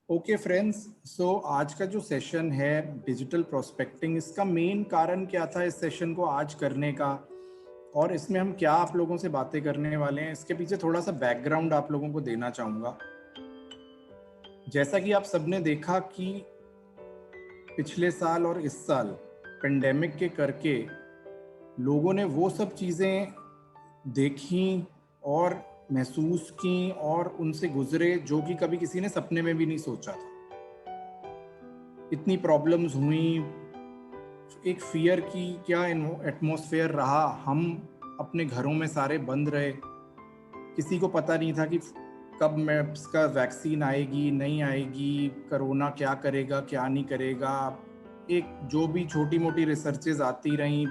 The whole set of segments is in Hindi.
ओके फ्रेंड्स, सो आज का जो सेशन है डिजिटल प्रोस्पेक्टिंग, इसका मेन कारण क्या था इस सेशन को आज करने का और इसमें हम क्या आप लोगों से बातें करने वाले हैं, इसके पीछे थोड़ा सा बैकग्राउंड आप लोगों को देना चाहूँगा। जैसा कि आप सबने देखा कि पिछले साल और इस साल पेंडेमिक के करके लोगों ने वो सब चीज़ें देखी और महसूस की और उनसे गुजरे जो कि कभी किसी ने सपने में भी नहीं सोचा था। इतनी प्रॉब्लम्स हुई, एक फियर की क्या एटमॉस्फेयर रहा। हम अपने घरों में सारे बंद रहे, किसी को पता नहीं था कि कब मैप्स का वैक्सीन आएगी नहीं आएगी, कोरोना क्या करेगा क्या नहीं करेगा। एक जो भी छोटी मोटी रिसर्चेज आती रहीं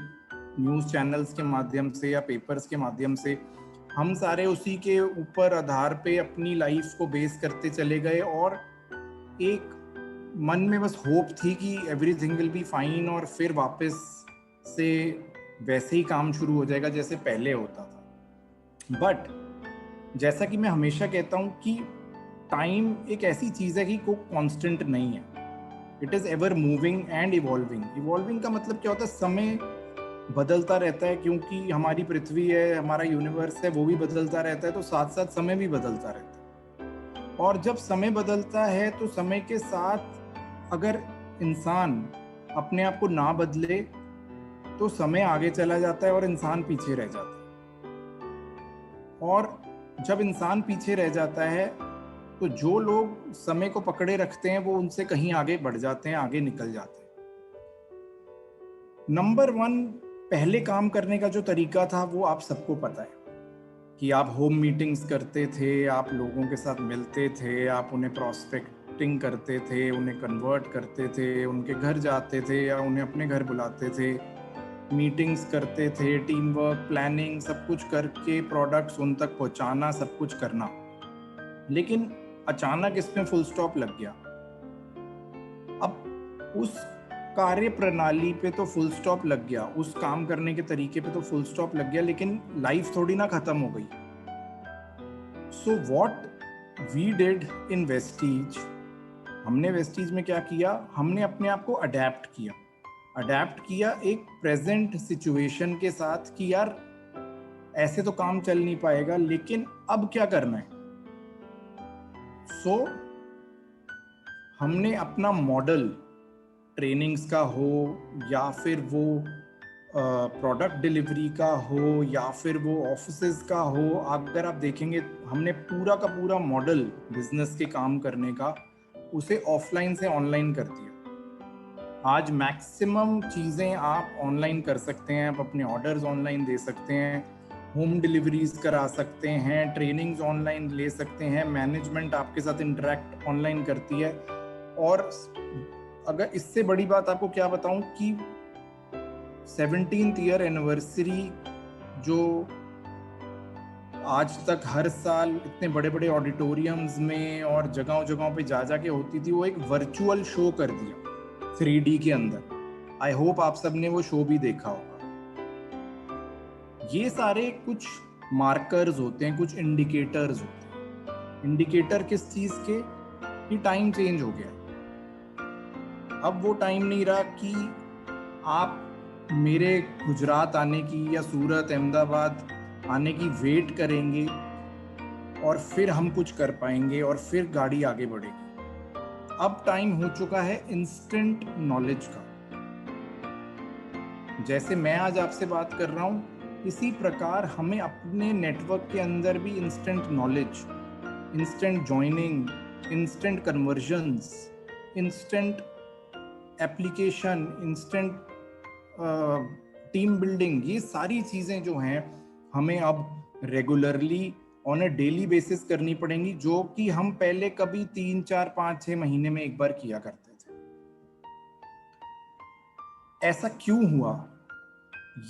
न्यूज़ चैनल्स के माध्यम से या पेपर्स के माध्यम से, हम सारे उसी के ऊपर आधार पे अपनी लाइफ को बेस करते चले गए और एक मन में बस होप थी कि एवरीथिंग विल बी फाइन और फिर वापस से वैसे ही काम शुरू हो जाएगा जैसे पहले होता था। बट जैसा कि मैं हमेशा कहता हूँ कि टाइम एक ऐसी चीज़ है कि कोई कांस्टेंट नहीं है। It is ever moving and evolving. Evolving का मतलब क्या होता है? समय बदलता रहता है, क्योंकि हमारी पृथ्वी है, हमारा यूनिवर्स है, वो भी बदलता रहता है, तो साथ साथ समय भी बदलता रहता है। और जब समय बदलता है तो समय के साथ अगर इंसान अपने आप को ना बदले तो समय आगे चला जाता है और इंसान पीछे रह जाता है। और जब इंसान पीछे रह जाता है तो जो लोग समय को पकड़े रखते हैं वो उनसे कहीं आगे बढ़ जाते हैं, आगे निकल जाते हैं। नंबर वन, पहले काम करने का जो तरीका था वो आप सबको पता है कि आप होम मीटिंग्स करते थे, आप लोगों के साथ मिलते थे, आप उन्हें प्रोस्पेक्टिंग करते थे, उन्हें कन्वर्ट करते थे, उनके घर जाते थे या उन्हें अपने घर बुलाते थे, मीटिंग्स करते थे, टीम वर्क, प्लानिंग, सब कुछ करके प्रोडक्ट्स उन तक पहुंचाना, सब कुछ करना। लेकिन अचानक इसमें फुल स्टॉप लग गया। अब उस कार्य प्रणाली पे तो फुल स्टॉप लग गया, उस काम करने के तरीके पे तो फुल स्टॉप लग गया, लेकिन लाइफ थोड़ी ना खत्म हो गई। So what we did in Vestige, हमने वेस्टीज में क्या किया? हमने अपने आप को अडेप्ट किया एक प्रेजेंट सिचुएशन के साथ कि यार ऐसे तो काम चल नहीं पाएगा, लेकिन अब क्या करना है। सो हमने अपना मॉडल, ट्रेनिंग्स का हो या फिर वो प्रोडक्ट डिलीवरी का हो या फिर वो ऑफिसेज का हो, अगर आप देखेंगे हमने पूरा का पूरा मॉडल बिजनेस के काम करने का उसे ऑफलाइन से ऑनलाइन कर दिया। आज मैक्सिमम चीज़ें आप ऑनलाइन कर सकते हैं, आप अपने ऑर्डर्स ऑनलाइन दे सकते हैं, होम डिलीवरीज करा सकते हैं, ट्रेनिंग्स ऑनलाइन ले सकते हैं, मैनेजमेंट आपके साथ इंटरेक्ट ऑनलाइन करती है। और अगर इससे बड़ी बात आपको क्या बताऊं कि 17th ईयर एनिवर्सरी जो आज तक हर साल इतने बड़े बड़े ऑडिटोरियम्स में और जगहों जगहों पे जा जाके होती थी, वो एक वर्चुअल शो कर दिया 3D के अंदर। आई होप आप सबने वो शो भी देखा होगा। ये सारे कुछ मार्कर्स होते हैं, कुछ इंडिकेटर्स होते हैं। इंडिकेटर किस चीज के? कि टाइम चेंज हो गया। अब वो टाइम नहीं रहा कि आप मेरे गुजरात आने की या सूरत, अहमदाबाद आने की वेट करेंगे और फिर हम कुछ कर पाएंगे और फिर गाड़ी आगे बढ़ेगी। अब टाइम हो चुका है इंस्टेंट नॉलेज का। जैसे मैं आज आपसे बात कर रहा हूँ, इसी प्रकार हमें अपने नेटवर्क के अंदर भी instant knowledge, instant joining, instant convergence, instant application, instant team building, ये सारी चीज़ें जो हैं हमें अब regularly on a daily basis करनी पड़ेंगी, जो कि हम पहले कभी 3, 4, 5, 6 महीने में एक बार किया करते थे। ऐसा क्यों हुआ?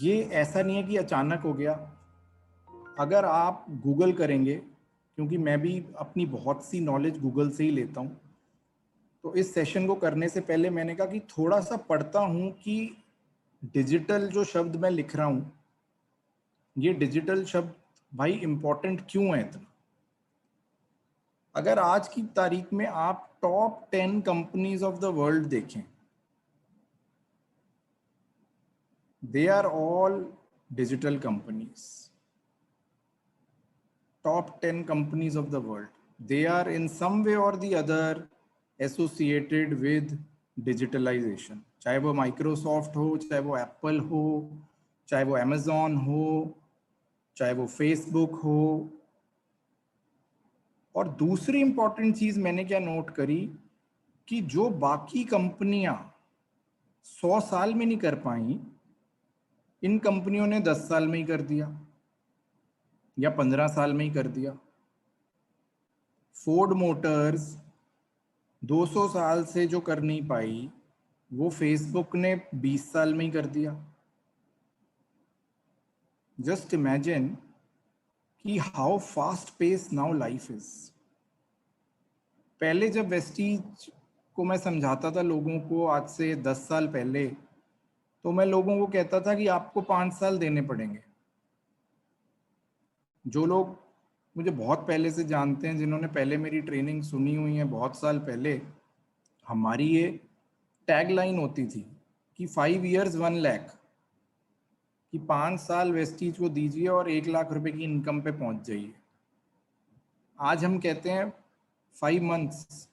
ये ऐसा नहीं है कि अचानक हो गया। अगर आप गूगल करेंगे, क्योंकि मैं भी अपनी बहुत सी नॉलेज गूगल से ही लेता हूँ, तो इस सेशन को करने से पहले मैंने कहा कि थोड़ा सा पढ़ता हूँ कि डिजिटल जो शब्द मैं लिख रहा हूँ, ये डिजिटल शब्द भाई इंपॉर्टेंट क्यों है इतना। अगर आज की तारीख में आप top 10 companies of the world देखें, they are all digital companies. Top 10 companies of the world, they are in some way or the other associated with digitalization. चाहे वो माइक्रोसॉफ्ट हो, चाहे वो एप्पल हो, चाहे वो अमेजॉन हो, चाहे वो फेसबुक हो. और दूसरी इंपॉर्टेंट चीज मैंने क्या नोट करी कि जो बाकी कंपनियां 100 साल में नहीं कर पाई, इन कंपनियों ने 10 साल में ही कर दिया या 15 साल में ही कर दिया. फोर्ड मोटर्स 200 साल से जो कर नहीं पाई, वो फेसबुक ने 20 साल में ही कर दिया. जस्ट इमेजिन कि how fast pace now life is. पहले जब वेस्टीज को मैं समझाता था लोगों को, आज से 10 साल पहले, तो मैं लोगों को कहता था कि आपको 5 साल देने पड़ेंगे. जो लोग मुझे बहुत पहले से जानते हैं, जिन्होंने पहले मेरी ट्रेनिंग सुनी हुई है बहुत साल पहले, हमारी ये टैग लाइन होती थी कि 5 years 1 lakh, कि 5 साल वेस्टीज को दीजिए और 1 लाख रुपए की इनकम पे पहुंच जाइए. आज हम कहते हैं 5 months,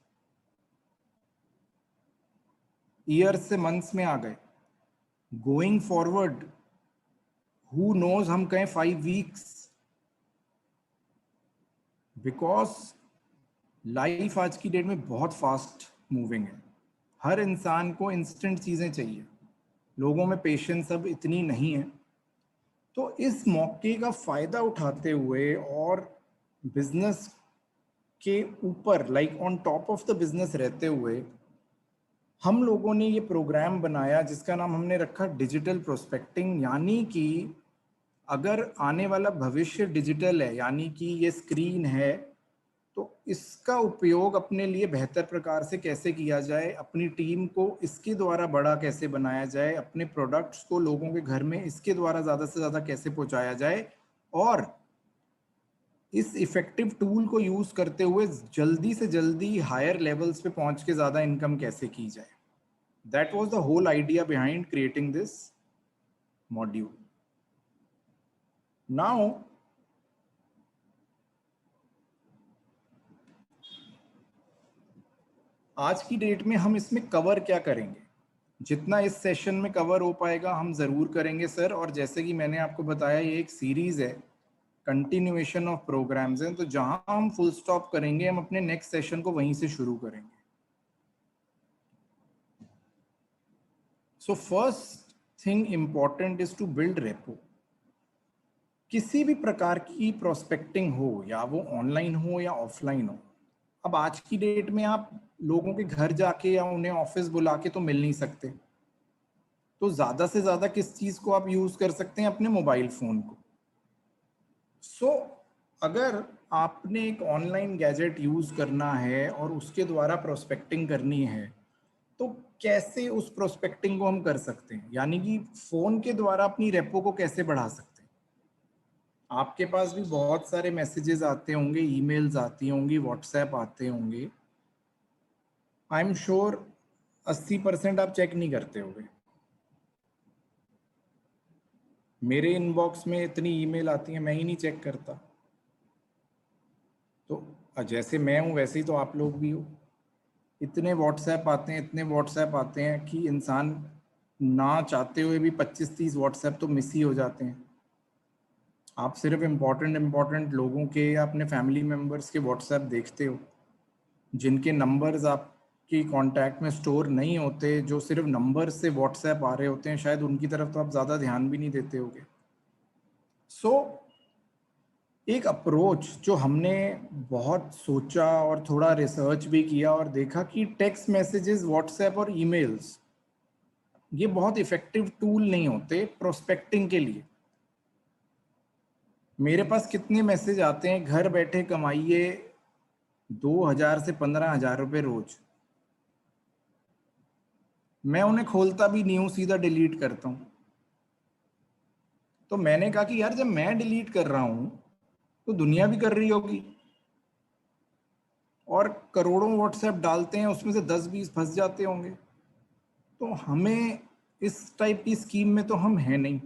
ईयर्स से मंथ्स में आ गए. गोइंग फॉरवर्ड हु नोज हम कहें 5 weeks, बिकॉज लाइफ आज की डेट में बहुत फास्ट मूविंग है. हर इंसान को इंस्टेंट चीजें चाहिए. लोगों में पेशेंस अब इतनी नहीं है. तो इस मौके का फायदा उठाते हुए और बिजनेस के ऊपर, like on top of the business रहते हुए, हम लोगों ने ये प्रोग्राम बनाया जिसका नाम हमने रखा डिजिटल प्रोस्पेक्टिंग. यानी कि अगर आने वाला भविष्य डिजिटल है, यानी कि ये स्क्रीन है, तो इसका उपयोग अपने लिए बेहतर प्रकार से कैसे किया जाए, अपनी टीम को इसके द्वारा बड़ा कैसे बनाया जाए, अपने प्रोडक्ट्स को लोगों के घर में इसके द्वारा ज़्यादा से ज़्यादा कैसे पहुंचाया जाए, और इस इफेक्टिव टूल को यूज़ करते हुए जल्दी से जल्दी हायर लेवल्स पे पहुंच के ज़्यादा इनकम कैसे की जाए. That was the whole idea behind creating this module. Now आज की डेट में हम इसमें कवर क्या करेंगे? जितना इस सेशन में कवर हो पाएगा हम ज़रूर करेंगे सर. और जैसे कि मैंने आपको बताया, ये एक सीरीज़ है, कंटिन्यूएशन ऑफ प्रोग्राम्स हैं. तो जहां हम फुल स्टॉप करेंगे, हम अपने नेक्स्ट सेशन को वहीं से शुरू करेंगे. So first thing important is to build rapport. किसी भी प्रकार की प्रोस्पेक्टिंग हो, या वो ऑनलाइन हो या ऑफलाइन हो. अब आज की डेट में आप लोगों के घर जाके या उन्हें ऑफिस बुला के तो मिल नहीं सकते. तो ज्यादा से ज्यादा किस चीज को आप यूज कर सकते हैं? अपने मोबाइल फोन को. सो अगर आपने एक ऑनलाइन गैजेट यूज करना है और उसके द्वारा प्रोस्पेक्टिंग करनी है, तो कैसे उस प्रोस्पेक्टिंग को हम कर सकते हैं? यानी कि फोन के द्वारा अपनी रेपो को कैसे बढ़ा सकते हैं? आपके पास भी बहुत सारे मैसेजेस आते होंगे, ईमेल्स आती होंगी, व्हाट्सएप आते होंगे. आई एम श्योर 80% आप चेक नहीं करते होंगे. मेरे इनबॉक्स में इतनी ईमेल आती है, मैं ही नहीं चेक करता. तो जैसे मैं हूँ वैसे ही तो आप लोग भी हो. इतने व्हाट्सएप आते हैं, इतने व्हाट्सएप आते हैं कि इंसान ना चाहते हुए भी 25-30 व्हाट्सएप तो मिस ही हो जाते हैं. आप सिर्फ इम्पोर्टेंट लोगों के या अपने फैमिली मेम्बर्स के व्हाट्सएप देखते हो, जिनके नंबर्स आपकी कांटेक्ट में स्टोर नहीं होते, जो सिर्फ नंबर से व्हाट्सएप आ रहे होते हैं, शायद उनकी तरफ तो आप ज़्यादा ध्यान भी नहीं देते होगे. सो एक अप्रोच जो हमने बहुत सोचा और थोड़ा रिसर्च भी किया और देखा कि टेक्स्ट मैसेजेस, व्हाट्सएप और ईमेल्स, ये बहुत इफेक्टिव टूल नहीं होते प्रोस्पेक्टिंग के लिए. मेरे पास कितने मैसेज आते हैं, घर बैठे कमाइए 2,000 से 15,000 रुपए रोज. मैं उन्हें खोलता भी नहीं हूं, सीधा डिलीट करता हूं. तो मैंने कहा कि यार, जब मैं डिलीट कर रहा हूं तो दुनिया भी कर रही होगी. और करोड़ों व्हाट्सएप डालते हैं, उसमें से 10-20 फंस जाते होंगे। तो हमें इस टाइप की स्कीम में तो हम हैं नहीं।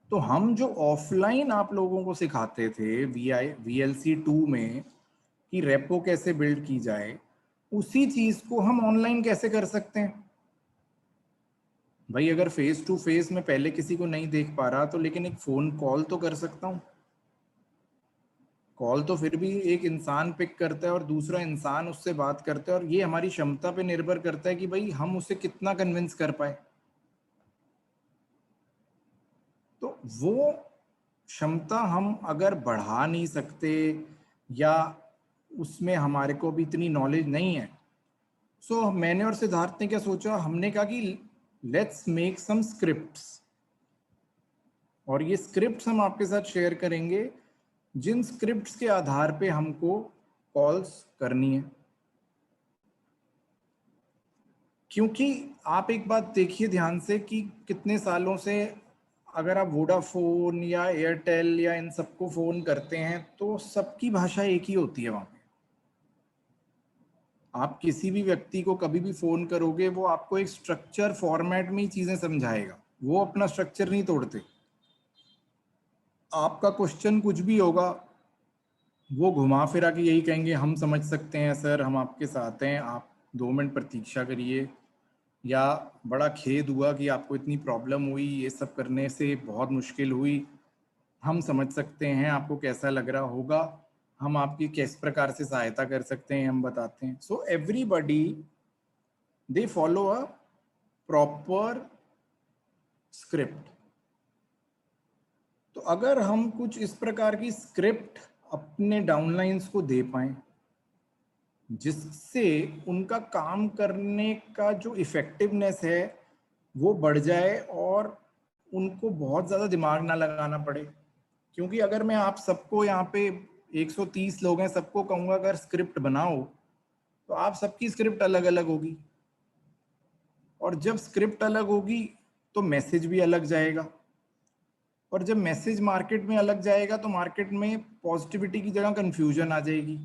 तो हम जो ऑफलाइन आप लोगों को सिखाते थे VLC 2 में कि रेपो कैसे बिल्ड की जाए, उसी चीज को हम ऑनलाइन कैसे कर सकते हैं भाई? अगर फेस टू फेस में पहले किसी को नहीं देख पा रहा तो लेकिन एक फोन कॉल तो कर सकता हूँ। कॉल तो फिर भी एक इंसान पिक करता है और दूसरा इंसान उससे बात करता है, और ये हमारी क्षमता पे निर्भर करता है कि भाई हम उसे कितना कन्विंस कर पाए। तो वो क्षमता हम अगर बढ़ा नहीं सकते या उसमें हमारे को भी इतनी नॉलेज नहीं है, सो मैंने और सिद्धार्थ ने क्या सोचा, हमने कहा कि लेट्स मेक सम स्क्रिप्ट्स, और ये स्क्रिप्ट्स हम आपके साथ शेयर करेंगे जिन स्क्रिप्ट्स के आधार पे हमको कॉल्स करनी है। क्योंकि आप एक बात देखिए ध्यान से कि कितने सालों से अगर आप वोडाफोन या एयरटेल या इन सबको फोन करते हैं तो सबकी भाषा एक ही होती है वहां पे। आप किसी भी व्यक्ति को कभी भी फोन करोगे, वो आपको एक स्ट्रक्चर फॉर्मेट में ही चीजें समझाएगा, वो अपना स्ट्रक्चर नहीं तोड़ते। आपका क्वेश्चन कुछ भी होगा, वो घुमा फिरा के यही कहेंगे, हम समझ सकते हैं सर, हम आपके साथ हैं, आप 2 मिनट प्रतीक्षा करिए, या बड़ा खेद हुआ कि आपको इतनी प्रॉब्लम हुई, ये सब करने से बहुत मुश्किल हुई, हम समझ सकते हैं आपको कैसा लग रहा होगा, हम आपकी किस प्रकार से सहायता कर सकते हैं हम बताते हैं। So everybody they follow a proper script. तो अगर हम कुछ इस प्रकार की स्क्रिप्ट अपने डाउनलाइंस को दे पाएं जिससे उनका काम करने का जो इफेक्टिवनेस है वो बढ़ जाए और उनको बहुत ज़्यादा दिमाग ना लगाना पड़े। क्योंकि अगर मैं आप सबको यहाँ पे 130 लोग हैं, सबको कहूँगा अगर स्क्रिप्ट बनाओ, तो आप सबकी स्क्रिप्ट अलग अलग होगी, और जब स्क्रिप्ट अलग होगी तो मैसेज भी अलग जाएगा, और जब मैसेज मार्केट में अलग जाएगा तो मार्केट में पॉजिटिविटी की जगह कंफ्यूजन आ जाएगी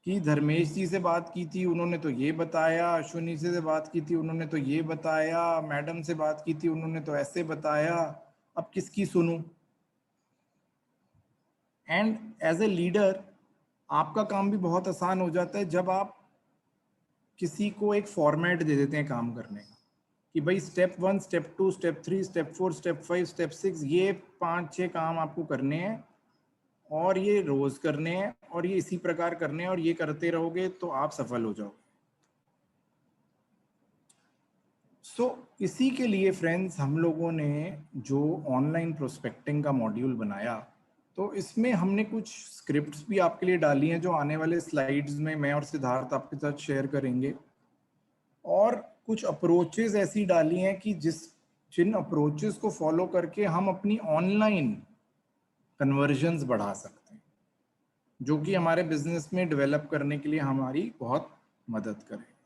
कि धर्मेश जी से बात की थी उन्होंने तो ये बताया, अश्विनी से बात की थी उन्होंने तो ये बताया, मैडम से बात की थी उन्होंने तो ऐसे बताया, अब किसकी सुनूं? एंड एज ए लीडर आपका काम भी बहुत आसान हो जाता है जब आप किसी को एक फॉर्मेट दे देते हैं काम करने का, कि भाई step 1, step 2, step 3, step 4, step 5, step 6, ये 5-6 काम आपको करने हैं, और ये रोज करने हैं, और ये इसी प्रकार करने हैं, और ये करते रहोगे तो आप सफल हो जाओगे। इसी के लिए फ्रेंड्स हम लोगों ने जो ऑनलाइन प्रोस्पेक्टिंग का मॉड्यूल बनाया, तो इसमें हमने कुछ स्क्रिप्ट्स भी आपके लिए डाली हैं जो आने वाले स्लाइड्स में मैं और सिद्धार्थ आपके साथ शेयर करेंगे, और कुछ अप्रोचेस ऐसी डाली हैं कि जिन अप्रोचेस को फॉलो करके हम अपनी ऑनलाइन कन्वर्जन्स बढ़ा सकते हैं, जो कि हमारे बिजनेस में डेवलप करने के लिए हमारी बहुत मदद करे।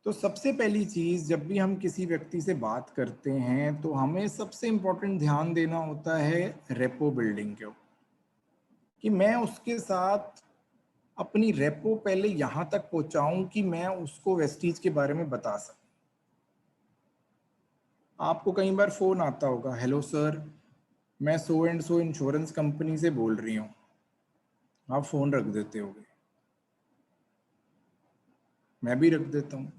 तो सबसे पहली चीज, जब भी हम किसी व्यक्ति से बात करते हैं तो हमें सबसे इम्पोर्टेंट ध्यान देना होता है रेपो बिल्डिंग के ऊपर, कि मैं उसके साथ अपनी रेपो पहले यहाँ तक पहुंचाऊं कि मैं उसको वेस्टीज के बारे में बता सकूं। आपको कई बार फोन आता होगा, हेलो सर, मैं so and so insurance company से बोल रही हूँ, आप फोन रख देते होगे, मैं भी रख देता हूँ।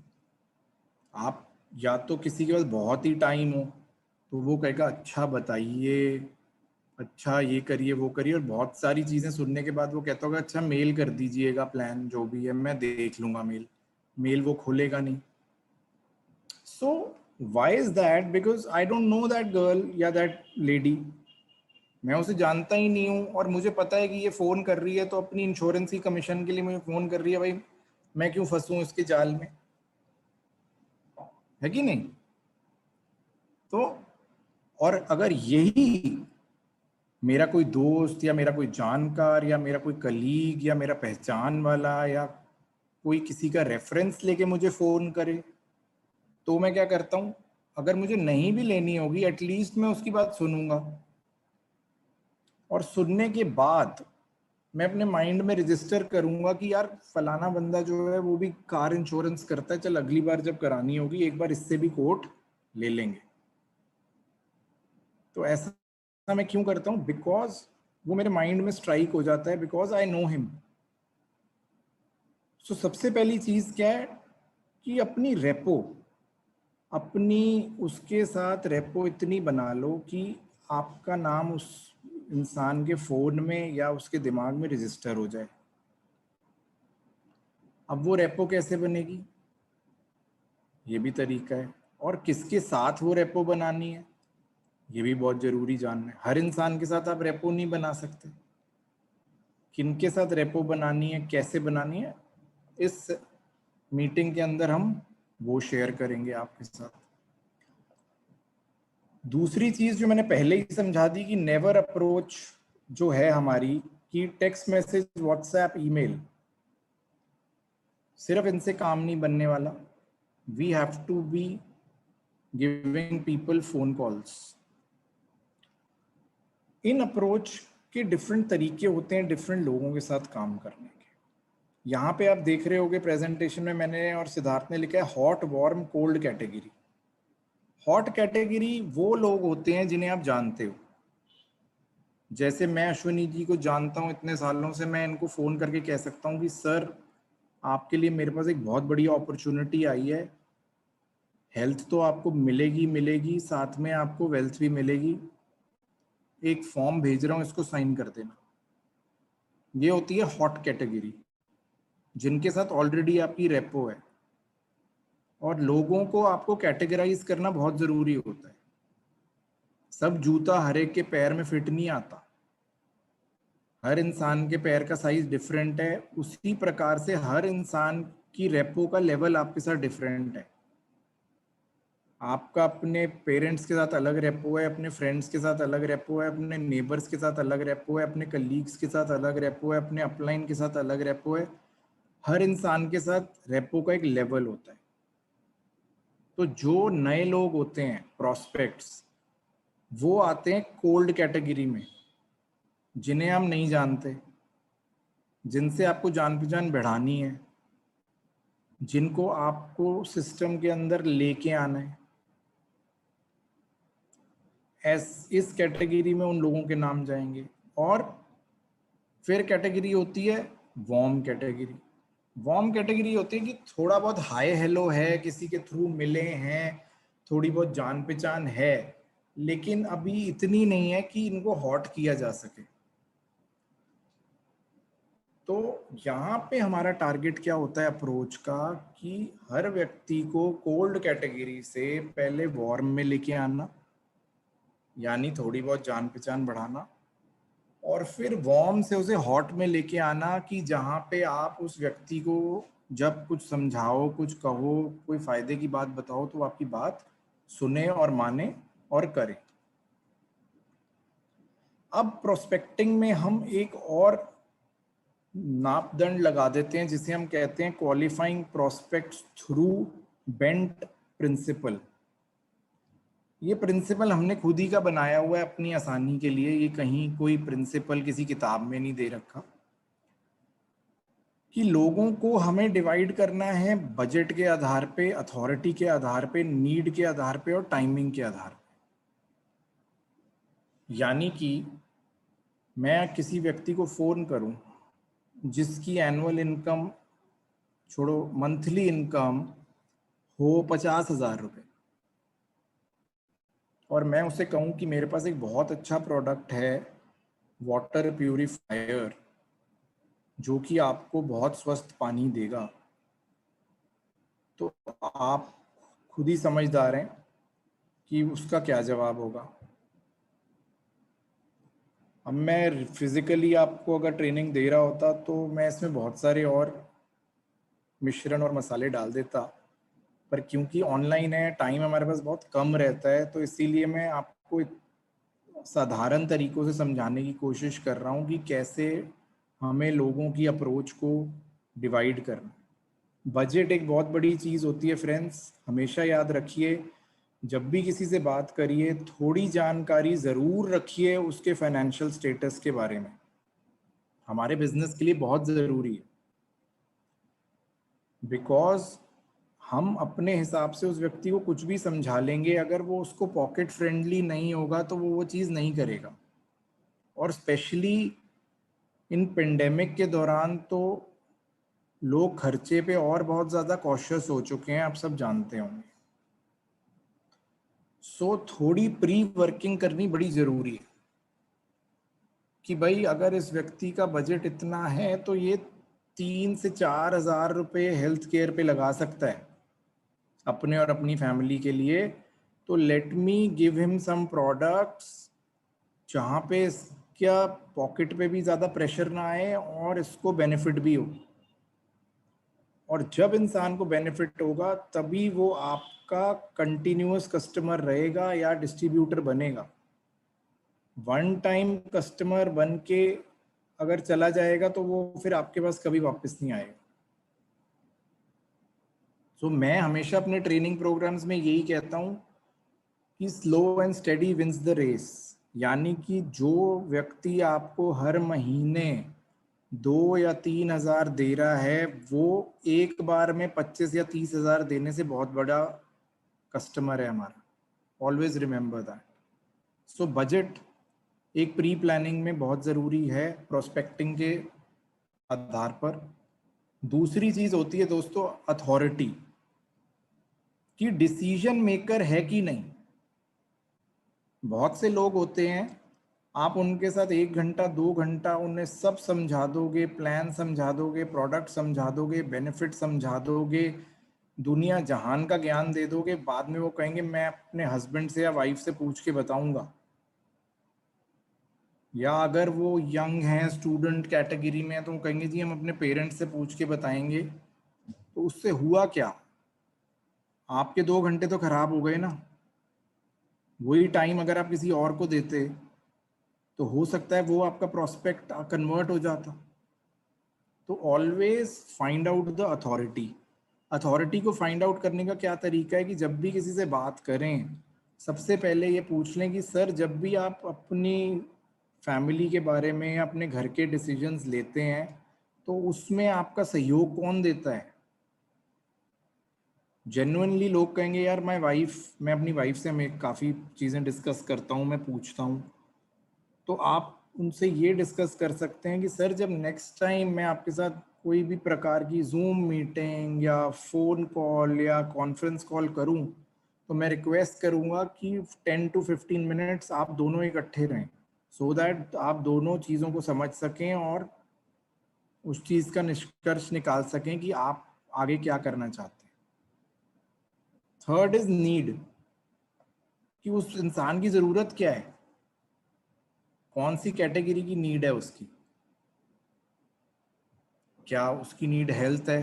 आप या तो किसी के पास बहुत ही टाइम हो तो वो कहेगा अच्छा बताइए, अच्छा ये करिए वो करिए, और बहुत सारी चीजें सुनने के बाद वो कहता होगा अच्छा मेल कर दीजिएगा, प्लान जो भी है मैं देख लूंगा, मेल वो खोलेगा नहीं। So why is that? Because I don't know that girl या दैट लेडी, मैं उसे जानता ही नहीं हूँ, और मुझे पता है कि ये फोन कर रही है तो अपनी इंश्योरेंस की कमीशन के लिए मुझे फोन कर रही है, भाई मैं क्यों फंसूं इसके जाल में, है कि नहीं? तो और अगर यही मेरा कोई दोस्त या मेरा कोई जानकार या मेरा कोई कलीग या मेरा पहचान वाला या कोई किसी का रेफरेंस लेके मुझे फोन करे, तो मैं क्या करता हूँ, अगर मुझे नहीं भी लेनी होगी एटलीस्ट मैं उसकी बात सुनूंगा, और सुनने के बाद मैं अपने माइंड में रजिस्टर करूंगा कि यार फलाना बंदा जो है वो भी कार इंश्योरेंस करता है, चल अगली बार जब करानी होगी एक बार इससे भी कोट ले लेंगे। तो ऐसा मैं क्यों करता हूँ? बिकॉज वो मेरे माइंड में स्ट्राइक हो जाता है, बिकॉज आई नो हिम। सो सबसे पहली चीज क्या है कि अपनी रेपो, अपनी उसके साथ रेपो इतनी बना लो कि आपका नाम उस इंसान के फोन में या उसके दिमाग में रजिस्टर हो जाए। अब वो रेपो कैसे बनेगी, ये भी तरीका है। और किसके साथ वो रेपो बनानी है, ये भी बहुत जरूरी जानना है। हर इंसान के साथ आप रेपो नहीं बना सकते। किनके साथ रेपो बनानी है, कैसे बनानी है, इस मीटिंग के अंदर हम वो शेयर करेंगे आपके साथ। दूसरी चीज जो मैंने पहले ही समझा दी कि नेवर अप्रोच जो है हमारी, कि टेक्स्ट मैसेज, व्हाट्सएप, ईमेल, सिर्फ इनसे काम नहीं बनने वाला। We have to be giving people phone calls. इन अप्रोच के डिफरेंट तरीके होते हैं डिफरेंट लोगों के साथ काम करने के। यहाँ पे आप देख रहे होगे प्रेजेंटेशन में मैंने और सिद्धार्थ ने लिखा है hot, warm, cold category. Hot category वो लोग होते हैं जिन्हें आप जानते हो। जैसे मैं अश्विनी जी को जानता हूँ इतने सालों से, मैं इनको फ़ोन करके कह सकता हूँ कि सर आपके लिए मेरे पास एक बहुत बड़ी अपॉर्चुनिटी आई है, हेल्थ तो आपको मिलेगी मिलेगी, साथ में आपको वेल्थ भी मिलेगी, एक फॉर्म भेज रहा हूँ इसको साइन कर देना। ये होती है हॉट कैटेगरी, जिनके साथ ऑलरेडी आपकी रेपो है। और लोगों को आपको कैटेगराइज करना बहुत ज़रूरी होता है। सब जूता हर एक के पैर में फिट नहीं आता, हर इंसान के पैर का साइज डिफरेंट है। उसी प्रकार से हर इंसान की रेपो का लेवल आपके साथ डिफरेंट है। आपका अपने पेरेंट्स के साथ अलग रेपो है, अपने फ्रेंड्स के साथ अलग रेपो है, अपने नेबर्स के साथ अलग रेपो है, अपने कलीग्स के साथ अलग रेपो है, अपने अपलाइन के साथ अलग रेपो है। हर इंसान के साथ रेपो का एक लेवल होता है। तो जो नए लोग होते हैं, प्रोस्पेक्ट्स, वो आते हैं कोल्ड कैटेगरी में, जिन्हें हम नहीं जानते, जिनसे आपको जान पहचान बढ़ानी है, जिनको आपको सिस्टम के अंदर लेके आना है। इस कैटेगरी में उन लोगों के नाम जाएंगे। और फिर कैटेगरी होती है वार्म कैटेगरी। वार्म कैटेगरी होती है कि थोड़ा बहुत हाय हेलो है, किसी के थ्रू मिले हैं, थोड़ी बहुत जान पहचान है, लेकिन अभी इतनी नहीं है कि इनको हॉट किया जा सके। तो यहाँ पे हमारा टारगेट क्या होता है अप्रोच का, कि हर व्यक्ति को कोल्ड कैटेगरी से पहले वार्म में लेके आना, यानी थोड़ी बहुत जान पहचान बढ़ाना, और फिर वार्म से उसे हॉट में लेके आना, कि जहाँ पे आप उस व्यक्ति को जब कुछ समझाओ, कुछ कहो, कोई फायदे की बात बताओ, तो आपकी बात सुने और माने और करे। अब प्रोस्पेक्टिंग में हम एक और मापदंड लगा देते हैं, जिसे हम कहते हैं qualifying prospects through BANT principle. ये प्रिंसिपल हमने खुद ही का बनाया हुआ है अपनी आसानी के लिए, ये कहीं कोई प्रिंसिपल किसी किताब में नहीं दे रखा। कि लोगों को हमें डिवाइड करना है बजट के आधार पे, अथॉरिटी के आधार पे, नीड के आधार पे और टाइमिंग के आधार पे। यानी कि मैं किसी व्यक्ति को फ़ोन करूं जिसकी एनुअल इनकम, छोड़ो, मंथली इनकम हो 50,000 रुपये, और मैं उसे कहूं कि मेरे पास एक बहुत अच्छा प्रोडक्ट है, वाटर प्यूरिफायर, जो कि आपको बहुत स्वस्थ पानी देगा, तो आप खुद ही समझदार हैं कि उसका क्या जवाब होगा। अब मैं फिजिकली आपको अगर ट्रेनिंग दे रहा होता तो मैं इसमें बहुत सारे और मिश्रण और मसाले डाल देता, पर क्योंकि ऑनलाइन है, टाइम हमारे पास बहुत कम रहता है, तो इसीलिए मैं आपको साधारण तरीकों से समझाने की कोशिश कर रहा हूँ कि कैसे हमें लोगों की अप्रोच को डिवाइड करना। बजट एक बहुत बड़ी चीज़ होती है फ्रेंड्स, हमेशा याद रखिए, जब भी किसी से बात करिए थोड़ी जानकारी ज़रूर रखिए उसके फाइनेंशियल स्टेटस के बारे में। हमारे बिजनेस के लिए बहुत ज़रूरी है, बिकॉज हम अपने हिसाब से उस व्यक्ति को कुछ भी समझा लेंगे, अगर वो उसको पॉकेट फ्रेंडली नहीं होगा तो वो चीज़ नहीं करेगा। और स्पेशली इन पेंडेमिक के दौरान तो लोग खर्चे पे और बहुत ज़्यादा कॉशियस हो चुके हैं, आप सब जानते होंगे। सो थोड़ी प्री वर्किंग करनी बड़ी ज़रूरी है कि भाई अगर इस व्यक्ति का बजट इतना है तो ये 3 से 4 हज़ार रुपये हेल्थ केयर पे लगा सकता है अपने और अपनी फैमिली के लिए। तो let me give him some products जहाँ पे इसका पॉकेट पे भी ज़्यादा प्रेशर ना आए और इसको बेनिफिट भी हो। और जब इंसान को बेनिफिट होगा तभी वो आपका कंटिन्यूअस कस्टमर रहेगा या डिस्ट्रीब्यूटर बनेगा। वन टाइम कस्टमर बन के अगर चला जाएगा तो वो फिर आपके पास कभी वापस नहीं आएगा। सो मैं हमेशा अपने ट्रेनिंग प्रोग्राम्स में यही कहता हूँ कि slow and steady wins the race. यानी कि जो व्यक्ति आपको हर महीने 2 या 3 हज़ार दे रहा है वो एक बार में 25 या 30 हज़ार देने से बहुत बड़ा कस्टमर है हमारा। Always remember that. So budget एक प्री प्लानिंग में बहुत ज़रूरी है प्रोस्पेक्टिंग के आधार पर। दूसरी चीज़ होती है दोस्तों अथॉरिटी, कि डिसीजन मेकर है कि नहीं। बहुत से लोग होते हैं, आप उनके साथ 1 घंटा 2 घंटा उन्हें सब समझा दोगे, प्लान समझा दोगे, प्रोडक्ट समझा दोगे, बेनिफिट समझा दोगे, दुनिया जहान का ज्ञान दे दोगे, बाद में वो कहेंगे मैं अपने हस्बैंड से या वाइफ से पूछ के बताऊंगा। या अगर वो यंग हैं, स्टूडेंट कैटेगरी में है, तो वो कहेंगे जी हम अपने पेरेंट्स से पूछ के बताएंगे। तो उससे हुआ क्या, आपके 2 घंटे तो खराब हो गए ना। वही टाइम अगर आप किसी और को देते तो हो सकता है वो आपका प्रोस्पेक्ट कन्वर्ट हो जाता। तो always find out the authority. Authority को फाइंड आउट करने का क्या तरीका है कि जब भी किसी से बात करें सबसे पहले ये पूछ लें कि सर जब भी आप अपनी फैमिली के बारे में अपने घर के डिसीजंस लेते हैं तो उसमें आपका सहयोग कौन देता है। जेन्युइनली लोग कहेंगे यार मैं अपनी वाइफ से मैं काफ़ी चीज़ें डिस्कस करता हूँ, मैं पूछता हूँ। तो आप उनसे ये डिस्कस कर सकते हैं कि सर जब नेक्स्ट टाइम मैं आपके साथ कोई भी प्रकार की जूम मीटिंग या फ़ोन कॉल या कॉन्फ्रेंस कॉल करूं तो मैं रिक्वेस्ट करूंगा कि 10 to 15 मिनट्स आप दोनों इकट्ठे रहें, सो दैट आप दोनों चीज़ों को समझ सकें और उस चीज़ का निष्कर्ष निकाल सकें कि आप आगे क्या करना चाहते हैं। थर्ड इज नीड, कि उस इंसान की ज़रूरत क्या है, कौन सी कैटेगरी की नीड है उसकी। क्या उसकी नीड हेल्थ है,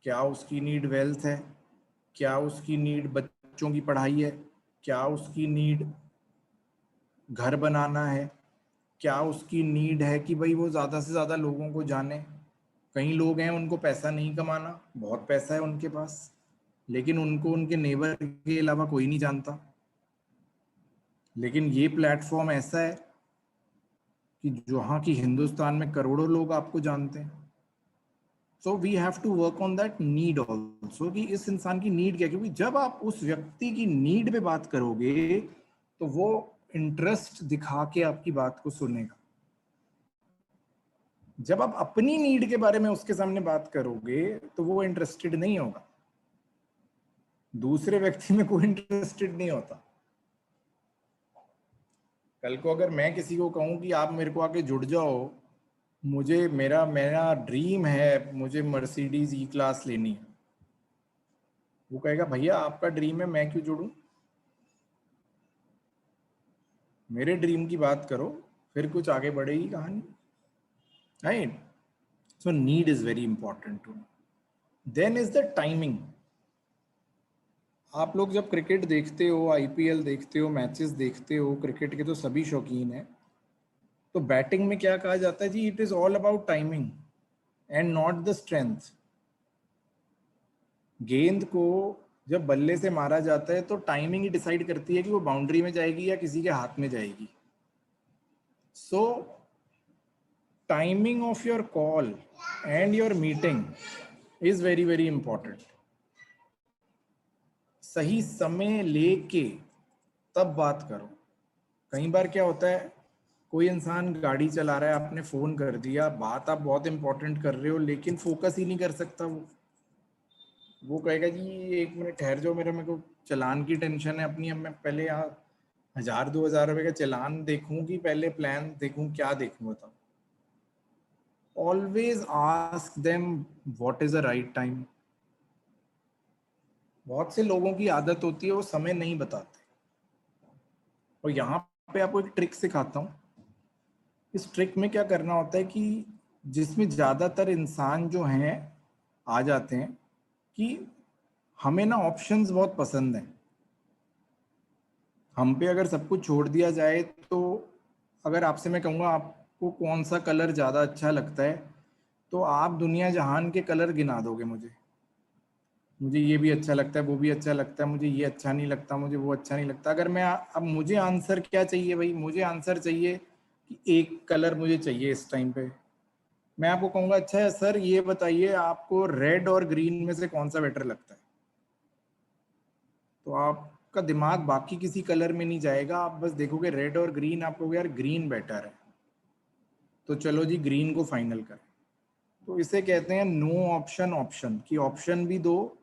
क्या उसकी नीड वेल्थ है, क्या उसकी नीड बच्चों की पढ़ाई है, क्या उसकी नीड घर बनाना है, क्या उसकी नीड है कि भाई वो ज़्यादा से ज़्यादा लोगों को जाने। कई लोग हैं उनको पैसा नहीं कमाना, बहुत पैसा है उनके पास, लेकिन उनको उनके नेबर के अलावा कोई नहीं जानता। लेकिन ये प्लेटफॉर्म ऐसा है कि जहाँ की हिंदुस्तान में करोड़ों लोग आपको जानते हैं। So we have to work on that need also, कि इस इंसान की नीड क्या है। क्योंकि जब आप उस व्यक्ति की नीड पे बात करोगे तो वो इंटरेस्ट दिखा के आपकी बात को सुनेगा। जब आप अपनी नीड के बारे में उसके सामने बात करोगे तो वो इंटरेस्टेड नहीं होगा, दूसरे व्यक्ति में कोई इंटरेस्टेड नहीं होता। कल को अगर मैं किसी को कहूं कि आप मेरे को आके जुड़ जाओ, मुझे मेरा मेरा ड्रीम है, मुझे मर्सिडीज ई क्लास लेनी है, वो कहेगा भैया आपका ड्रीम है, मैं क्यों जुड़ूं, मेरे ड्रीम की बात करो, फिर कुछ आगे बढ़ेगी कहानी, right. So need is very important too. Then is the timing. आप लोग जब क्रिकेट देखते हो, आईपीएल देखते हो, मैचेस देखते हो, क्रिकेट के तो सभी शौकीन हैं, तो बैटिंग में क्या कहा जाता है जी, it is all about timing and not the strength. गेंद को जब बल्ले से मारा जाता है तो टाइमिंग ही डिसाइड करती है कि वो बाउंड्री में जाएगी या किसी के हाथ में जाएगी। So timing of your call and your meeting is very very important. सही समय लेके तब बात करो। कई बार क्या होता है, कोई इंसान गाड़ी चला रहा है, आपने फोन कर दिया, बात आप बहुत इंपॉर्टेंट कर रहे हो, लेकिन फोकस ही नहीं कर सकता। वो कहेगा जी 1 मिनट ठहर जाओ, मेरे को चालान की टेंशन है अपनी, अब मैं पहले यहाँ 1000-2000 रुपए का चालान देखूं कि पहले प्लान देखूं, क्या देखूं बताओ। Always ask them what is the right time. बहुत से लोगों की आदत होती है वो समय नहीं बताते। और यहाँ पे आपको एक ट्रिक सिखाता हूँ। इस ट्रिक में क्या करना होता है कि जिसमें ज्यादातर इंसान जो हैं आ जाते हैं कि हमें ना ऑप्शंस बहुत पसंद हैं। हम पे अगर सब कुछ छोड़ दिया जाए तो अगर आपसे मैं कहूँगा आपको कौन सा कलर ज़्यादा अच्छा लगता है, तो आप दुनिया जहान के कलर गिना दोगे। मुझे ये भी अच्छा लगता है, वो भी अच्छा लगता है, मुझे ये अच्छा नहीं लगता, मुझे वो अच्छा नहीं लगता। अगर मैं अब मुझे आंसर क्या चाहिए भाई, मुझे आंसर चाहिए कि एक कलर मुझे चाहिए इस टाइम पे। मैं आपको कहूँगा अच्छा है सर ये बताइए आपको रेड और ग्रीन में से कौन सा बेटर लगता है, तो आपका दिमाग बाकी किसी कलर में नहीं जाएगा। आप बस देखोगे रेड और ग्रीन, आप कहोगे यार ग्रीन बेटर है, तो चलो जी ग्रीन को फाइनल करें। तो इसे कहते हैं नो ऑप्शन ऑप्शन, कि ऑप्शन भी दो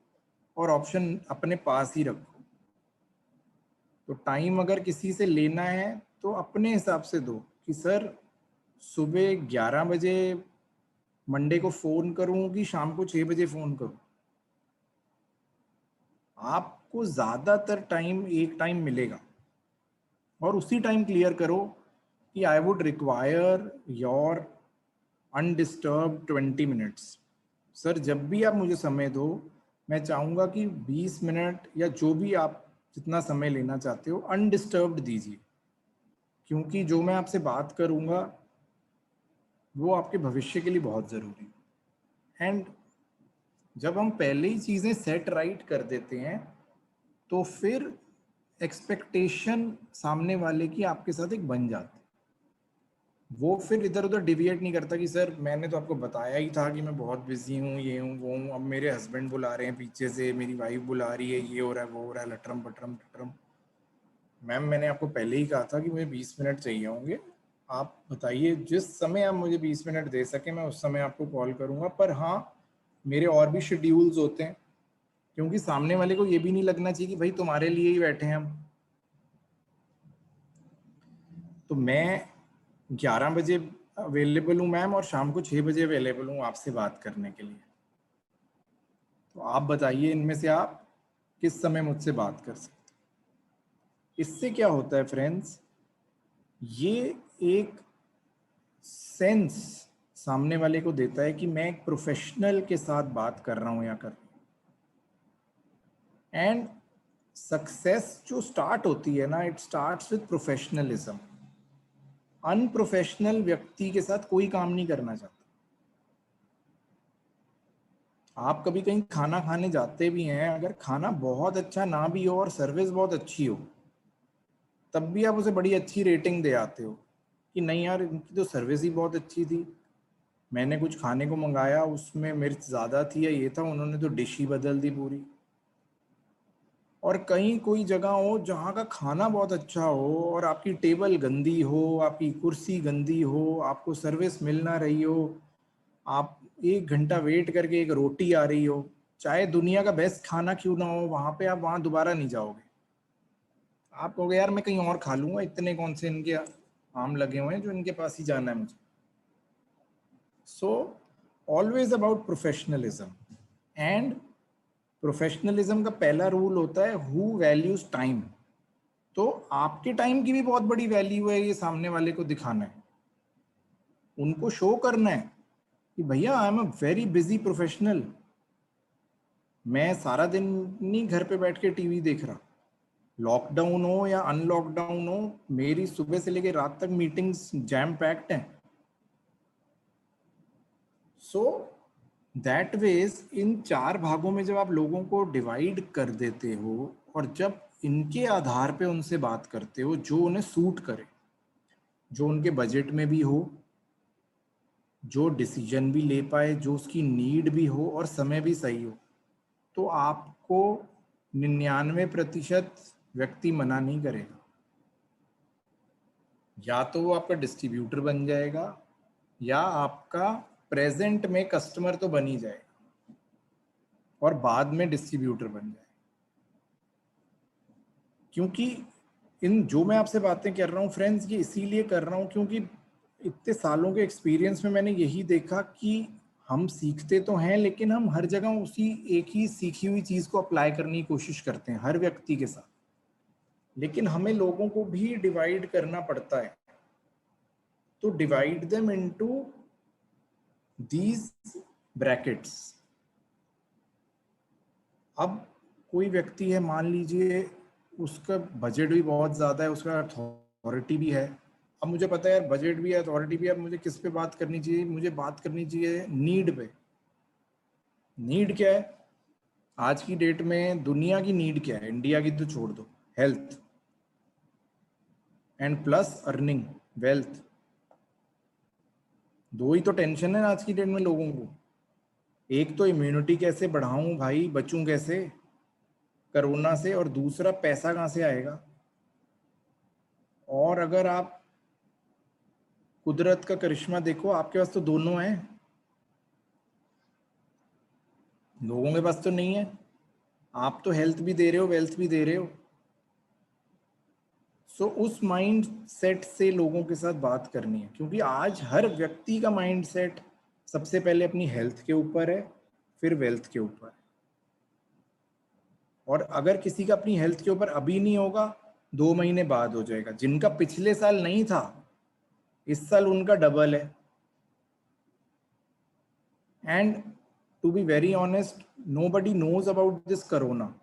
और ऑप्शन अपने पास ही रखो। तो टाइम अगर किसी से लेना है तो अपने हिसाब से दो कि सर सुबह 11 बजे मंडे को फोन करूं कि शाम को 6 बजे फोन करूं। आपको ज्यादातर टाइम एक टाइम मिलेगा और उसी टाइम क्लियर करो कि I would require your undisturbed 20 minutes. Sir जब भी आप मुझे समय दो, मैं चाहूँगा कि 20 मिनट या जो भी आप जितना समय लेना चाहते हो अनडिस्टर्ब्ड दीजिए, क्योंकि जो मैं आपसे बात करूँगा वो आपके भविष्य के लिए बहुत ज़रूरी है। एंड जब हम पहले ही चीज़ें सेट राइट कर देते हैं तो फिर एक्सपेक्टेशन सामने वाले की आपके साथ एक बन जाती है। वो फिर इधर उधर डिविएट नहीं करता कि सर मैंने तो आपको बताया ही था कि मैं बहुत बिजी हूँ, ये हूँ वो हूँ, अब मेरे हस्बैंड बुला रहे हैं पीछे से, मेरी वाइफ बुला रही है, ये हो रहा है वो हो रहा है, लटरम पटरम टटरम। मैम मैंने आपको पहले ही कहा था कि मुझे 20 मिनट चाहिए होंगे, आप बताइए जिस समय आप मुझे 20 मिनट दे सके मैं उस समय आपको कॉल करूँगा। पर हाँ, मेरे और भी शेड्यूल्स होते हैं, क्योंकि सामने वाले को ये भी नहीं लगना चाहिए कि भाई तुम्हारे लिए ही बैठे हैं हम। तो मैं 11 बजे अवेलेबल हूँ मैम और शाम को 6 बजे अवेलेबल हूँ आपसे बात करने के लिए। तो आप बताइए इनमें से आप किस समय मुझसे बात कर सकते हैं। इससे क्या होता है फ्रेंड्स, ये एक सेंस सामने वाले को देता है कि मैं एक प्रोफेशनल के साथ बात कर रहा हूँ या कर। एंड सक्सेस जो स्टार्ट होती है ना, it starts with professionalism. Unprofessional व्यक्ति के साथ कोई काम नहीं करना चाहता। आप कभी कहीं खाना खाने जाते भी हैं, अगर खाना बहुत अच्छा ना भी हो और सर्विस बहुत अच्छी हो, तब भी आप उसे बड़ी अच्छी रेटिंग दे आते हो कि नहीं यार इनकी तो सर्विस ही बहुत अच्छी थी, मैंने कुछ खाने को मंगाया उसमें मिर्च ज़्यादा थी या ये था, उन्होंने तो डिश ही बदल दी पूरी। और कहीं कोई जगह हो जहाँ का खाना बहुत अच्छा हो और आपकी टेबल गंदी हो, आपकी कुर्सी गंदी हो, आपको सर्विस मिल ना रही हो, आप 1 घंटा वेट करके एक रोटी आ रही हो, चाहे दुनिया का बेस्ट खाना क्यों ना हो, वहां पे आप वहां दोबारा नहीं जाओगे। आप कहोगे यार मैं कहीं और खा लूंगा, इतने कौन से इनके आम लगे हुए हैं जो इनके पास ही जाना है मुझे। So always about professionalism. And professionalism का पहला रूल होता है हु वैल्यूज टाइम। तो आपके टाइम की भी बहुत बड़ी वैल्यू है, ये सामने वाले को दिखाना है, उनको शो करना है कि भैया I am a very busy professional. मैं सारा दिन नहीं घर पे बैठ के टीवी देख रहा, लॉकडाउन हो या अनलॉकडाउन हो, मेरी सुबह से लेकर रात तक मीटिंग्स जैम पैक्ड हैं। सो दैट वेज इन 4 भागों में जब आप लोगों को डिवाइड कर देते हो और जब इनके आधार पे उनसे बात करते हो जो उन्हें सूट करे, जो उनके बजट में भी हो, जो डिसीजन भी ले पाए, जो उसकी नीड भी हो और समय भी सही हो, तो आपको 99% व्यक्ति मना नहीं करेगा। या तो वो आपका डिस्ट्रीब्यूटर बन जाएगा या आपका प्रेजेंट में कस्टमर तो बन ही जाएगा और बाद में डिस्ट्रीब्यूटर बन जाएगा। क्योंकि इन जो मैं आपसे बातें कर रहा हूँ फ्रेंड्स, ये इसीलिए कर रहा हूँ क्योंकि इतने सालों के एक्सपीरियंस में मैंने यही देखा कि हम सीखते तो हैं लेकिन हम हर जगह उसी एक ही सीखी हुई चीज़ को अप्लाई करने की कोशिश करते हैं हर व्यक्ति के साथ, लेकिन हमें लोगों को भी डिवाइड करना पड़ता है। तो divide them into these brackets. अब कोई व्यक्ति है, मान लीजिए उसका बजट भी बहुत ज़्यादा है, उसका अथॉरिटी भी है। अब मुझे पता है यार बजट भी है, अथॉरिटी भी है, अब मुझे किस पे बात करनी चाहिए? मुझे बात करनी चाहिए नीड पे। नीड क्या है आज की डेट में? दुनिया की नीड क्या है? इंडिया की तो छोड़ दो, health and plus earning, wealth. दो ही तो टेंशन है आज की डेट में लोगों को। एक तो इम्यूनिटी कैसे बढ़ाऊं भाई, बचूं कैसे कोरोना से, और दूसरा पैसा कहाँ से आएगा। और अगर आप कुदरत का करिश्मा देखो, आपके पास तो दोनों है, लोगों के पास तो नहीं है। आप तो हेल्थ भी दे रहे हो, वेल्थ भी दे रहे हो। सो उस माइंड सेट से लोगों के साथ बात करनी है, क्योंकि आज हर व्यक्ति का माइंड सेट सबसे पहले अपनी हेल्थ के ऊपर है, फिर वेल्थ के ऊपर है। और अगर किसी का अपनी हेल्थ के ऊपर अभी नहीं होगा, 2 महीने बाद हो जाएगा। जिनका पिछले साल नहीं था, इस साल उनका डबल है। And to be very honest, nobody knows about this corona.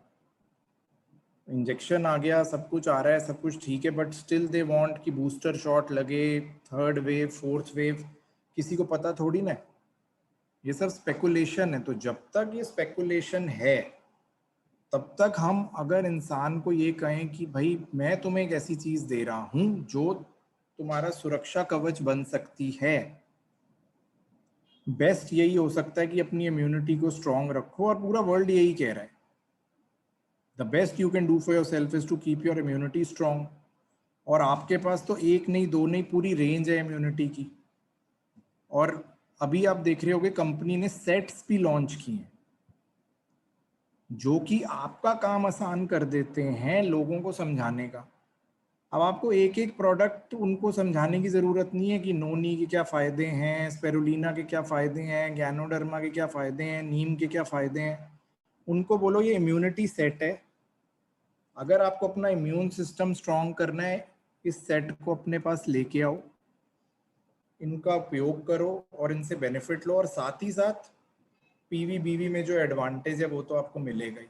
Injection आ गया, सब कुछ आ रहा है, सब कुछ ठीक है, बट स्टिल दे वांट कि बूस्टर शॉट लगे, थर्ड वेव, फोर्थ वेव। किसी को पता थोड़ी ना। ये सब स्पेकुलेशन है। तो जब तक ये स्पेकुलेशन है, तब तक हम अगर इंसान को ये कहें कि भाई मैं तुम्हें एक ऐसी चीज दे रहा हूं जो तुम्हारा सुरक्षा कवच बन सकती है, बेस्ट यही हो सकता है कि अपनी इम्यूनिटी को स्ट्रांग रखो। और पूरा वर्ल्ड यही कह रहा है, the best you can do for yourself is to keep your immunity strong. और आपके पास तो एक नहीं, दो नहीं, पूरी रेंज है इम्यूनिटी की। और अभी आप देख रहे होगे कंपनी ने सेट्स भी लॉन्च किए हैं जो कि आपका काम आसान कर देते हैं लोगों को समझाने का। अब आपको एक एक प्रोडक्ट उनको समझाने की ज़रूरत नहीं है कि नोनी के क्या फ़ायदे हैं, स्पेरुलिना के क्या फ़ायदे हैं, गैनोडर्मा के क्या फ़ायदे हैं, नीम के क्या फ़ायदे हैं। उनको बोलो ये इम्यूनिटी सेट है, अगर आपको अपना इम्यून सिस्टम स्ट्रॉन्ग करना है, इस सेट को अपने पास लेके आओ, इनका उपयोग करो और इनसे बेनिफिट लो। और साथ ही साथ पीवी बीवी में जो एडवांटेज है वो तो आपको मिलेगा ही।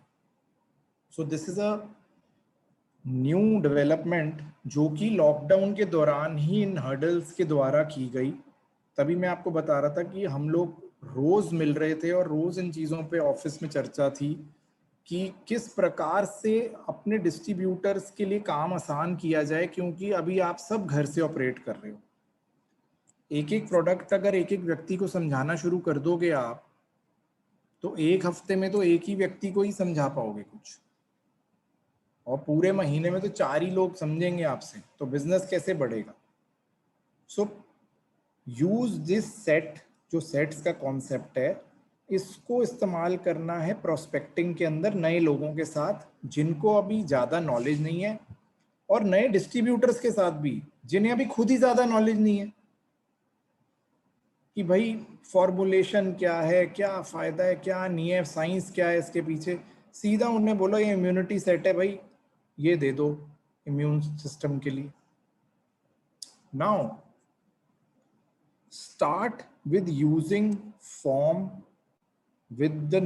So this is a new development जो कि लॉकडाउन के दौरान ही इन हर्डल्स के द्वारा की गई। तभी मैं आपको बता रहा था कि हम लोग रोज मिल रहे थे और रोज इन चीज़ों पे ऑफिस में चर्चा थी कि किस प्रकार से अपने डिस्ट्रीब्यूटर्स के लिए काम आसान किया जाए, क्योंकि अभी आप सब घर से ऑपरेट कर रहे हो। एक एक प्रोडक्ट अगर एक एक व्यक्ति को समझाना शुरू कर दोगे आप, तो एक हफ्ते में तो एक ही व्यक्ति को ही समझा पाओगे कुछ, और पूरे महीने में तो 4 ही लोग समझेंगे आपसे, तो बिजनेस कैसे बढ़ेगा। सो यूज दिस सेट, जो सेट्स का कॉन्सेप्ट है, इसको इस्तेमाल करना है प्रोस्पेक्टिंग के अंदर नए लोगों के साथ जिनको अभी ज़्यादा नॉलेज नहीं है, और नए डिस्ट्रीब्यूटर्स के साथ भी जिन्हें अभी खुद ही ज़्यादा नॉलेज नहीं है कि भाई फॉर्मुलेशन क्या है, क्या फ़ायदा है, क्या नहीं है, साइंस क्या है इसके पीछे। सीधा उन्हें बोलो ये इम्यूनिटी सेट है भाई, ये दे दो इम्यून सिस्टम के लिए। Now start with using form with the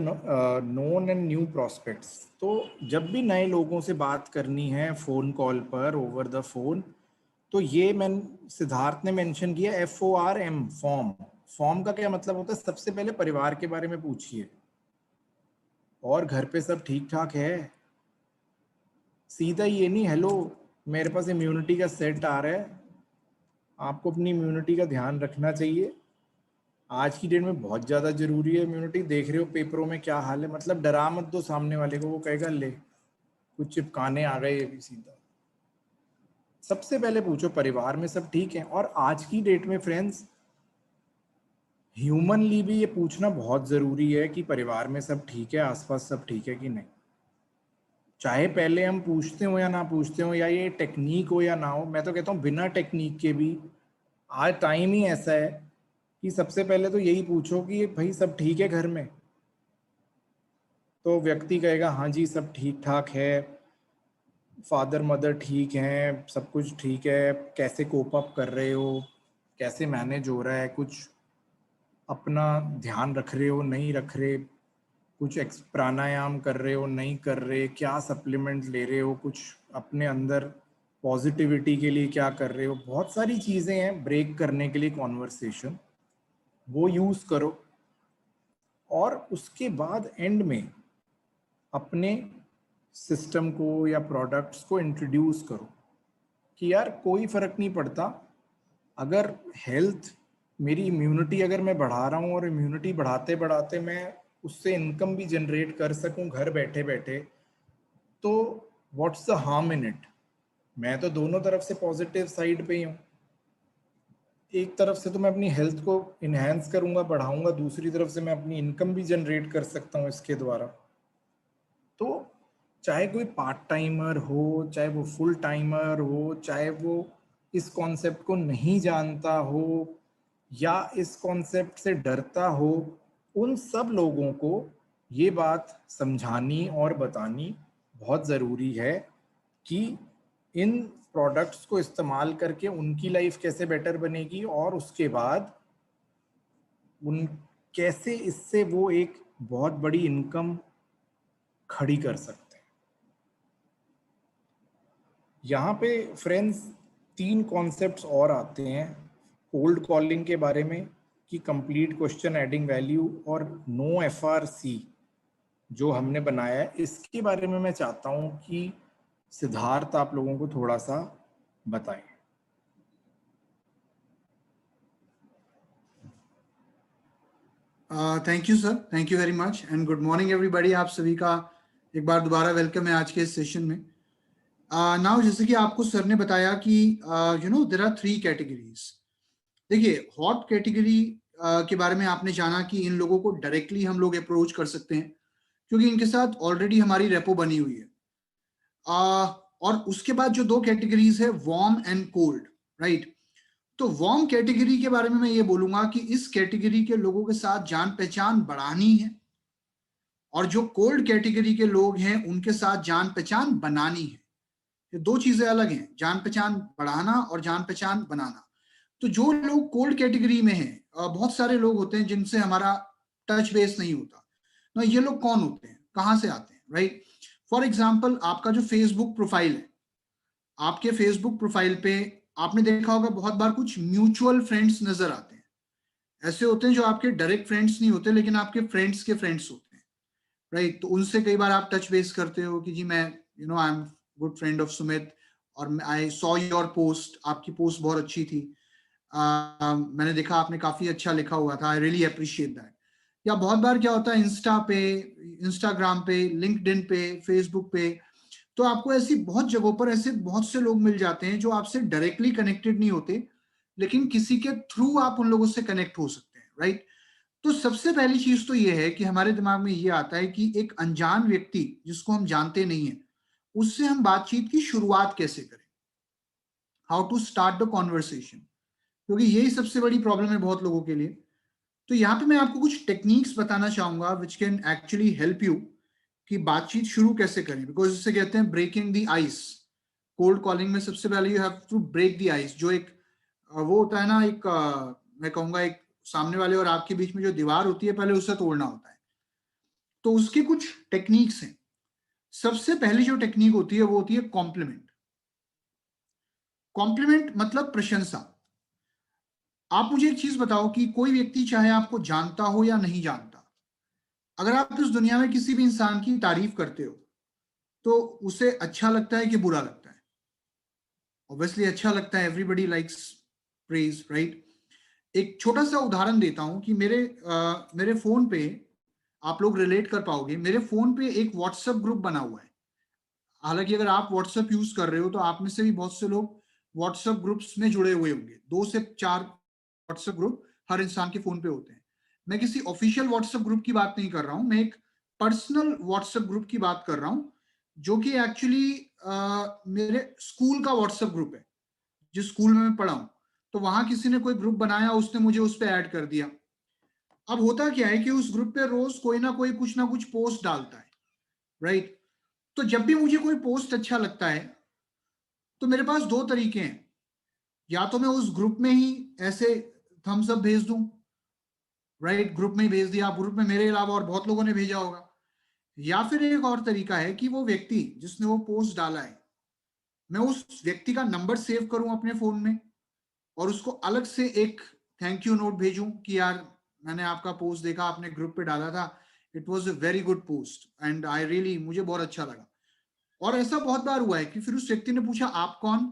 known and new prospects. तो जब भी नए लोगों से बात करनी है फ़ोन कॉल पर, ओवर द फोन, तो ये मैं सिद्धार्थ ने मेंशन किया FORM, फॉर्म। फॉर्म का क्या मतलब होता है? सबसे पहले परिवार के बारे में पूछिए, और घर पे सब ठीक ठाक है। सीधा ये नहीं हेलो मेरे पास इम्यूनिटी का सेट आ रहा है, आपको अपनी इम्यूनिटी का ध्यान रखना चाहिए, आज की डेट में बहुत ज़्यादा ज़रूरी है इम्यूनिटी। देख रहे हो पेपरों में क्या हाल है, मतलब डरा मत दो सामने वाले को, वो कहेगा ले कुछ चिपकाने आ गए ये भी सीधा। सबसे पहले पूछो परिवार में सब ठीक है। और आज की डेट में फ्रेंड्स, ह्यूमनली भी ये पूछना बहुत ज़रूरी है कि परिवार में सब ठीक है, आसपास सब ठीक है कि नहीं। चाहे पहले हम पूछते हो या ना पूछते हो, या ये टेक्निक हो या ना हो, मैं तो कहता हूँ बिना टेक्निक के भी आज टाइम ही ऐसा है कि सबसे पहले तो यही पूछो कि भाई सब ठीक है घर में। तो व्यक्ति कहेगा हाँ जी सब ठीक ठाक है, फादर मदर ठीक हैं, सब कुछ ठीक है, कैसे कोप अप कर रहे हो, कैसे मैनेज हो रहा है, कुछ अपना ध्यान रख रहे हो नहीं रख रहे, कुछ प्राणायाम कर रहे हो नहीं कर रहे, क्या सप्लीमेंट ले रहे हो, कुछ अपने अंदर पॉजिटिविटी के लिए क्या कर रहे हो। बहुत सारी चीज़ें हैं ब्रेक करने के लिए कॉन्वर्सेशन, वो यूज़ करो। और उसके बाद एंड में अपने सिस्टम को या प्रोडक्ट्स को इंट्रोड्यूस करो कि यार कोई फ़र्क नहीं पड़ता, अगर हेल्थ मेरी इम्यूनिटी अगर मैं बढ़ा रहा हूँ और इम्यूनिटी बढ़ाते बढ़ाते मैं उससे इनकम भी जनरेट कर सकूँ घर बैठे बैठे, तो what's the harm in it. मैं तो दोनों तरफ से पॉजिटिव साइड पे ही हूँ। एक तरफ से तो मैं अपनी हेल्थ को इन्हेंस करूंगा बढ़ाऊंगा, दूसरी तरफ से मैं अपनी इनकम भी जनरेट कर सकता हूँ इसके द्वारा। तो चाहे कोई पार्ट टाइमर हो, चाहे वो फुल टाइमर हो, चाहे वो इस कॉन्सेप्ट को नहीं जानता हो या इस कॉन्सेप्ट से डरता हो, उन सब लोगों को ये बात समझानी और बतानी बहुत ज़रूरी है कि इन प्रोडक्ट्स को इस्तेमाल करके उनकी लाइफ कैसे बेटर बनेगी, और उसके बाद उन कैसे इससे वो एक बहुत बड़ी इनकम खड़ी कर सकते हैं। यहाँ पे फ्रेंड्स 3 कॉन्सेप्ट्स और आते हैं कोल्ड कॉलिंग के बारे में, कि कंप्लीट क्वेश्चन एडिंग वैल्यू और नो एफआरसी जो हमने बनाया है, इसके बारे में मैं चाहता हूँ कि सिद्धार्थ आप लोगों को थोड़ा सा बताएं। Thank you sir, thank you very much and good morning everybody. आप सभी का एक बार दोबारा वेलकम है आज के इस सेशन में। नाउ जैसे कि आपको सर ने बताया कि देयर आर 3 कैटेगरीज। देखिए, हॉट कैटेगरी के बारे में आपने जाना कि इन लोगों को डायरेक्टली हम लोग अप्रोच कर सकते हैं क्योंकि इनके साथ ऑलरेडी हमारी रेपो बनी हुई है। और उसके बाद जो 2 कैटेगरीज है, वार्म एंड कोल्ड, राइट। तो वार्म कैटेगरी के बारे में मैं ये बोलूंगा कि इस कैटेगरी के लोगों के साथ जान पहचान बढ़ानी है, और जो कोल्ड कैटेगरी के लोग हैं उनके साथ जान पहचान बनानी है। ये 2 चीजें अलग हैं, जान पहचान बढ़ाना और जान पहचान बनाना। तो जो लोग कोल्ड कैटेगरी में हैं, बहुत सारे लोग होते हैं जिनसे हमारा टच बेस नहीं होता ना। ये लोग कौन होते हैं, कहाँ से आते हैं, राइट। फॉर एग्जाम्पल, आपका जो फेसबुक प्रोफाइल है, आपके फेसबुक प्रोफाइल पे आपने देखा होगा बहुत बार कुछ म्यूचुअल फ्रेंड्स नजर आते हैं। ऐसे होते हैं जो आपके डायरेक्ट फ्रेंड्स नहीं होते लेकिन आपके फ्रेंड्स के फ्रेंड्स होते हैं, राइट। तो उनसे कई बार आप टच बेस करते हो कि जी मैं I am good friend of Sumit, और आई सॉ योर पोस्ट, आपकी पोस्ट बहुत अच्छी थी। मैंने देखा आपने काफी अच्छा लिखा हुआ था, आई रियली अप्रिशिएट दैट। या बहुत बार क्या होता है, इंस्टा पे, इंस्टाग्राम पे, लिंक्डइन पे, फेसबुक पे, तो आपको ऐसी बहुत जगहों पर ऐसे बहुत से लोग मिल जाते हैं जो आपसे डायरेक्टली कनेक्टेड नहीं होते लेकिन किसी के थ्रू आप उन लोगों से कनेक्ट हो सकते हैं, राइट। तो सबसे पहली चीज तो ये है कि हमारे दिमाग में ये आता है कि एक अनजान व्यक्ति जिसको हम जानते नहीं है उससे हम बातचीत की शुरुआत कैसे करें, how to start the conversation, क्योंकि यही सबसे बड़ी प्रॉब्लम है बहुत लोगों के लिए। तो यहाँ पे मैं आपको कुछ टेक्निक्स बताना चाहूंगा which can actually help you कि बातचीत शुरू कैसे करें, बिकॉज इसे कहते हैं breaking the ice. Cold calling में सबसे पहले you have to break the ice. जो एक वो होता है ना, एक मैं कहूंगा एक सामने वाले और आपके बीच में जो दीवार होती है पहले उसे तोड़ना होता है। तो उसके कुछ टेक्निक्स हैं। सबसे पहली जो टेक्निक होती है वो होती है कॉम्प्लीमेंट। कॉम्प्लीमेंट मतलब प्रशंसा। आप मुझे एक चीज बताओ कि कोई व्यक्ति चाहे आपको जानता हो या नहीं जानता, अगर आप इस दुनिया में किसी भी इंसान की तारीफ करते हो तो उसे अच्छा लगता है कि बुरा लगता है? ऑब्वियसली अच्छा लगता है, एवरीबडी लाइक्स प्रेज, राइट। एक छोटा सा उदाहरण देता हूं कि मेरे फोन पे, आप लोग रिलेट कर पाओगे, मेरे फोन पे एक व्हाट्सएप ग्रुप बना हुआ है। हालांकि अगर आप व्हाट्सएप यूज कर रहे हो तो आप में से भी बहुत से लोग व्हाट्सएप ग्रुप्स में जुड़े हुए होंगे। 2 से 4 व्हाट्सएप ग्रुप हर इंसान के फोन पे होते हैं। मैं किसी ऑफिशियल व्हाट्सएप ग्रुप की बात नहीं कर रहा हूं, मैं एक पर्सनल व्हाट्सएप ग्रुप की बात कर रहा हूं, जो कि एक्चुअली मेरे स्कूल का व्हाट्सएप ग्रुप है, जिस स्कूल में मैं पढ़ा हूं। तो वहां किसी ने कोई ग्रुप बनाया, उसने मुझे उस पर ऐड कर दिया। अब होता क्या है कि उस ग्रुप पे रोज कोई ना कोई कुछ ना कुछ पोस्ट डालता है, राइट। तो जब भी मुझे कोई पोस्ट अच्छा लगता है तो मेरे पास 2 तरीके हैं। या तो मैं उस ग्रुप में ही ऐसे थम्स अप भेज दूं, राइट, ग्रुप में ही भेज दिया। ग्रुप में मेरे अलावा और बहुत लोगों ने भेजा होगा। या फिर एक और तरीका है कि वो व्यक्ति जिसने वो पोस्ट डाला है, मैं उस व्यक्ति का नंबर सेव करूं अपने फोन में और उसको अलग से एक थैंक यू नोट भेजूं कि यार मैंने आपका पोस्ट देखा, आपने ग्रुप पे डाला था, it was a very good post and I really, मुझे बहुत अच्छा लगा। और ऐसा बहुत बार हुआ है कि फिर उस व्यक्ति ने पूछा आप कौन,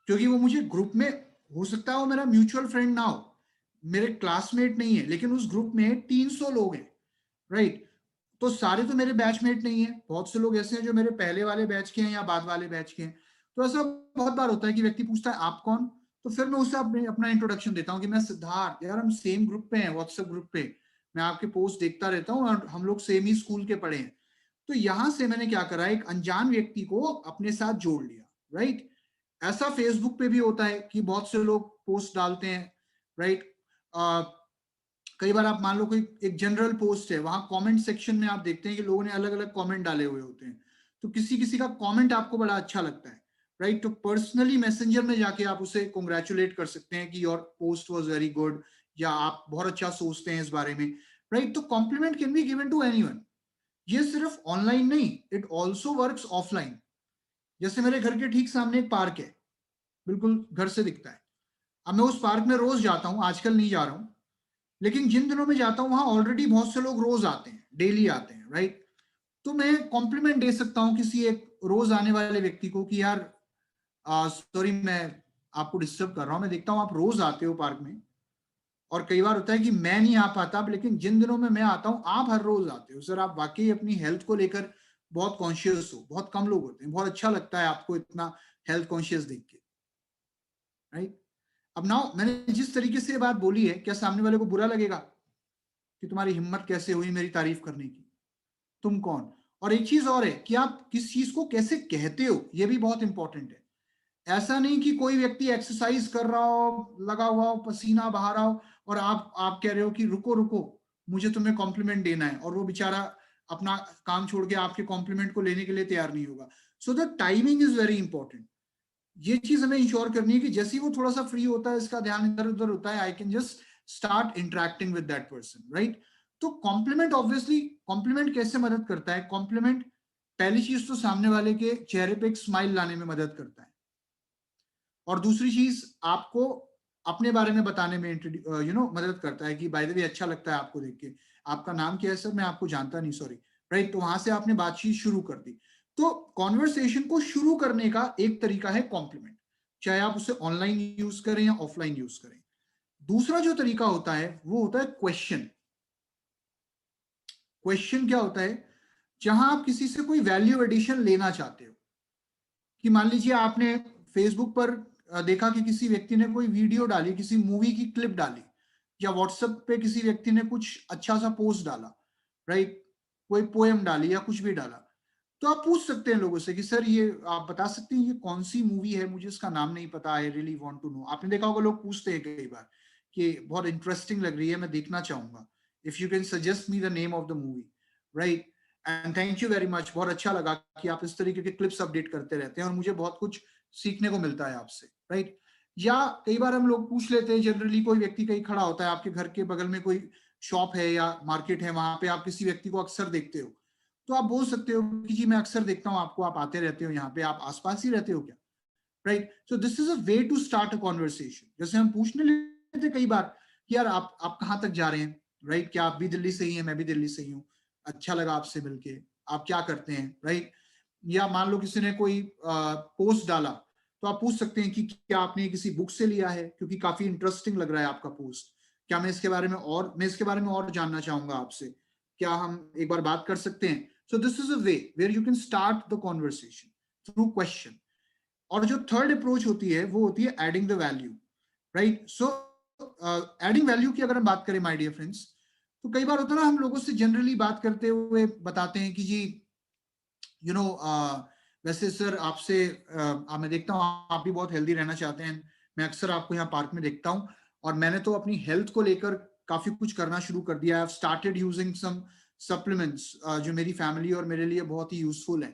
क्योंकि वो मुझे ग्रुप में, हो सकता है वो मेरा म्यूचुअल फ्रेंड ना हो, मेरे क्लासमेट नहीं है, लेकिन उस ग्रुप में 300 लोग हैं, राइट। तो सारे तो मेरे बैचमेट नहीं है, बहुत से लोग ऐसे हैं जो मेरे पहले वाले बैच के हैं या बाद वाले बैच के हैं। तो ऐसा बहुत बार होता है कि व्यक्ति पूछता है आप कौन, तो फिर मैं उसे अपना इंट्रोडक्शन देता हूँ कि मैं सिद्धार्थ, यार हम सेम ग्रुप पे हैं, व्हाट्सएप ग्रुप पे, मैं आपके पोस्ट देखता रहता हूँ और हम लोग सेम ही स्कूल के पढ़े हैं। तो यहां से मैंने क्या करा, एक अनजान व्यक्ति को अपने साथ जोड़ लिया, राइट। ऐसा फेसबुक पे भी होता है कि बहुत से लोग पोस्ट डालते हैं, राइट। कई बार आप मान लो कोई एक जनरल पोस्ट है, वहां कमेंट सेक्शन में आप देखते हैं कि लोगों ने अलग अलग कमेंट डाले हुए होते हैं। तो किसी किसी का कमेंट आपको बड़ा अच्छा लगता है, राइट, तो पर्सनली मैसेंजर में जाके आप उसे कॉन्ग्रेचुलेट कर सकते हैं कि your post was very good, या आप बहुत अच्छा सोचते हैं इस बारे में, राइट। तो compliment can be given to anyone. ये सिर्फ ऑनलाइन नहीं, इट ऑल्सो वर्क्स ऑफलाइन। जैसे मेरे घर के ठीक सामने एक पार्क है, बिल्कुल घर से दिखता है। अब मैं उस पार्क में रोज जाता हूँ, आजकल नहीं जा रहा हूँ, लेकिन जिन दिनों में जाता हूँ वहां ऑलरेडी बहुत से लोग रोज आते हैं, डेली आते हैं, राइट। तो मैं कॉम्प्लीमेंट दे सकता हूँ किसी एक रोज आने वाले व्यक्ति को कि यार सॉरी, मैं आपको डिस्टर्ब कर रहा हूँ, मैं देखता हूँ आप रोज आते हो पार्क में, और कई बार होता है कि मैं नहीं आ पाता, लेकिन जिन दिनों में मैं आता हूँ आप हर रोज आते हो। सर आप वाकई अपनी हेल्थ को लेकर बहुत कॉन्शियस हो, बहुत कम लोग होते हैं, बहुत अच्छा लगता है आपको इतना हेल्थ कॉन्शियस देख के, राइट। अब नाउ मैंने जिस तरीके से ये बात बोली है, क्या सामने वाले को बुरा लगेगा कि तुम्हारी हिम्मत कैसे हुई मेरी तारीफ करने की, तुम कौन। और एक चीज और है कि आप किस चीज को कैसे कहते हो, ये भी बहुत इंपॉर्टेंट है। ऐसा नहीं कि कोई व्यक्ति एक्सरसाइज कर रहा हो, लगा हुआ हो, पसीना बहा रहा हो, और आप कह रहे हो कि रुको रुको, मुझे तुम्हें कॉम्प्लीमेंट देना है, और वो बेचारा अपना काम छोड़ के आपके कॉम्प्लीमेंट को लेने के लिए तैयार नहीं होगा। So the timing is very important. ये चीज हमें इंश्योर करनी है कि जैसे ही वो थोड़ा सा फ्री होता है, इसका ध्यान इधर उधर होता है, I can just start interacting with that person, right. तो कॉम्प्लीमेंट, ऑब्वियसली कॉम्प्लीमेंट कैसे मदद करता है, कॉम्प्लीमेंट पहली चीज तो सामने वाले के चेहरे पे एक स्माइल लाने में मदद करता है, और दूसरी चीज आपको अपने बारे में बताने में मदद करता है कि बाय द वे अच्छा लगता है आपको देख के, आपका नाम क्या है सर, मैं आपको जानता नहीं, सॉरी, राइट। तो वहां से आपने बातचीत शुरू कर दी। तो कॉन्वर्सेशन को शुरू करने का एक तरीका है कॉम्प्लीमेंट, चाहे आप उसे ऑनलाइन यूज करें या ऑफलाइन यूज करें। दूसरा जो तरीका होता है वो होता है क्वेश्चन। क्वेश्चन क्या होता है, जहां आप किसी से कोई वैल्यू एडिशन लेना चाहते हो, कि मान लीजिए आपने फेसबुक पर देखा कि किसी व्यक्ति ने कोई वीडियो डाली, किसी मूवी की क्लिप डाली, या व्हाट्सएप पे किसी व्यक्ति ने कुछ अच्छा सा पोस्ट डाला, राइट, कोई पोएम डाली या कुछ भी डाला। तो आप पूछ सकते हैं लोगों से कि सर ये आप बता सकते हैं ये कौन सी मूवी है, मुझे इसका नाम नहीं पता, I really want to know. आपने देखा होगा लोग पूछते हैं कई बार कि बहुत इंटरेस्टिंग लग रही है, मैं देखना चाहूंगा, if you can suggest me the name of the movie, right. And thank you very much, बहुत अच्छा लगा कि आप इस तरीके के क्लिप्स अपडेट करते रहते हैं और मुझे बहुत कुछ सीखने को मिलता है आपसे, राइट। या कई बार हम लोग पूछ लेते हैं, जनरली कोई व्यक्ति कहीं खड़ा होता है, आपके घर के बगल में कोई शॉप है या मार्केट है, वहां पे आप किसी व्यक्ति को अक्सर देखते हो, तो आप बोल सकते हो कि जी मैं अक्सर देखता हूँ आपको, आप आते रहते हो यहाँ पे, आप आसपास ही रहते हो क्या, right. So this is a way to start a conversation. जैसे हम पूछने लेते कई बार कि यार आप कहाँ तक जा रहे हैं, राइट, क्या आप भी दिल्ली से ही हैं, मैं भी दिल्ली से ही हूँ, अच्छा लगा आपसे मिलके, आप क्या करते हैं, राइट। या मान लो किसी ने कोई पोस्ट डाला, तो आप पूछ सकते हैं कि क्या आपने किसी बुक से लिया है, क्योंकि काफी इंटरेस्टिंग लग रहा है आपका पोस्ट, क्या मैं इसके बारे में और जानना चाहूंगा आपसे, क्या हम एक बार बात कर सकते हैं. So this is a way where you can start the conversation through question. और जो थर्ड अप्रोच होती है वो होती है adding the value, right. So adding value की अगर हम बात करें माय डियर फ्रेंड्स, तो कई बार होता है ना, हम लोगों से जनरली बात करते हुए बताते हैं कि जी यू नो वैसे सर आपसे मैं देखता हूँ आप भी बहुत हेल्दी रहना चाहते हैं. मैं अक्सर आपको यहाँ पार्क में देखता हूँ और मैंने तो अपनी हेल्थ को लेकर काफी कुछ करना शुरू कर दिया. I have started using some supplements जो मेरी फैमिली और मेरे लिए बहुत ही यूजफुल है,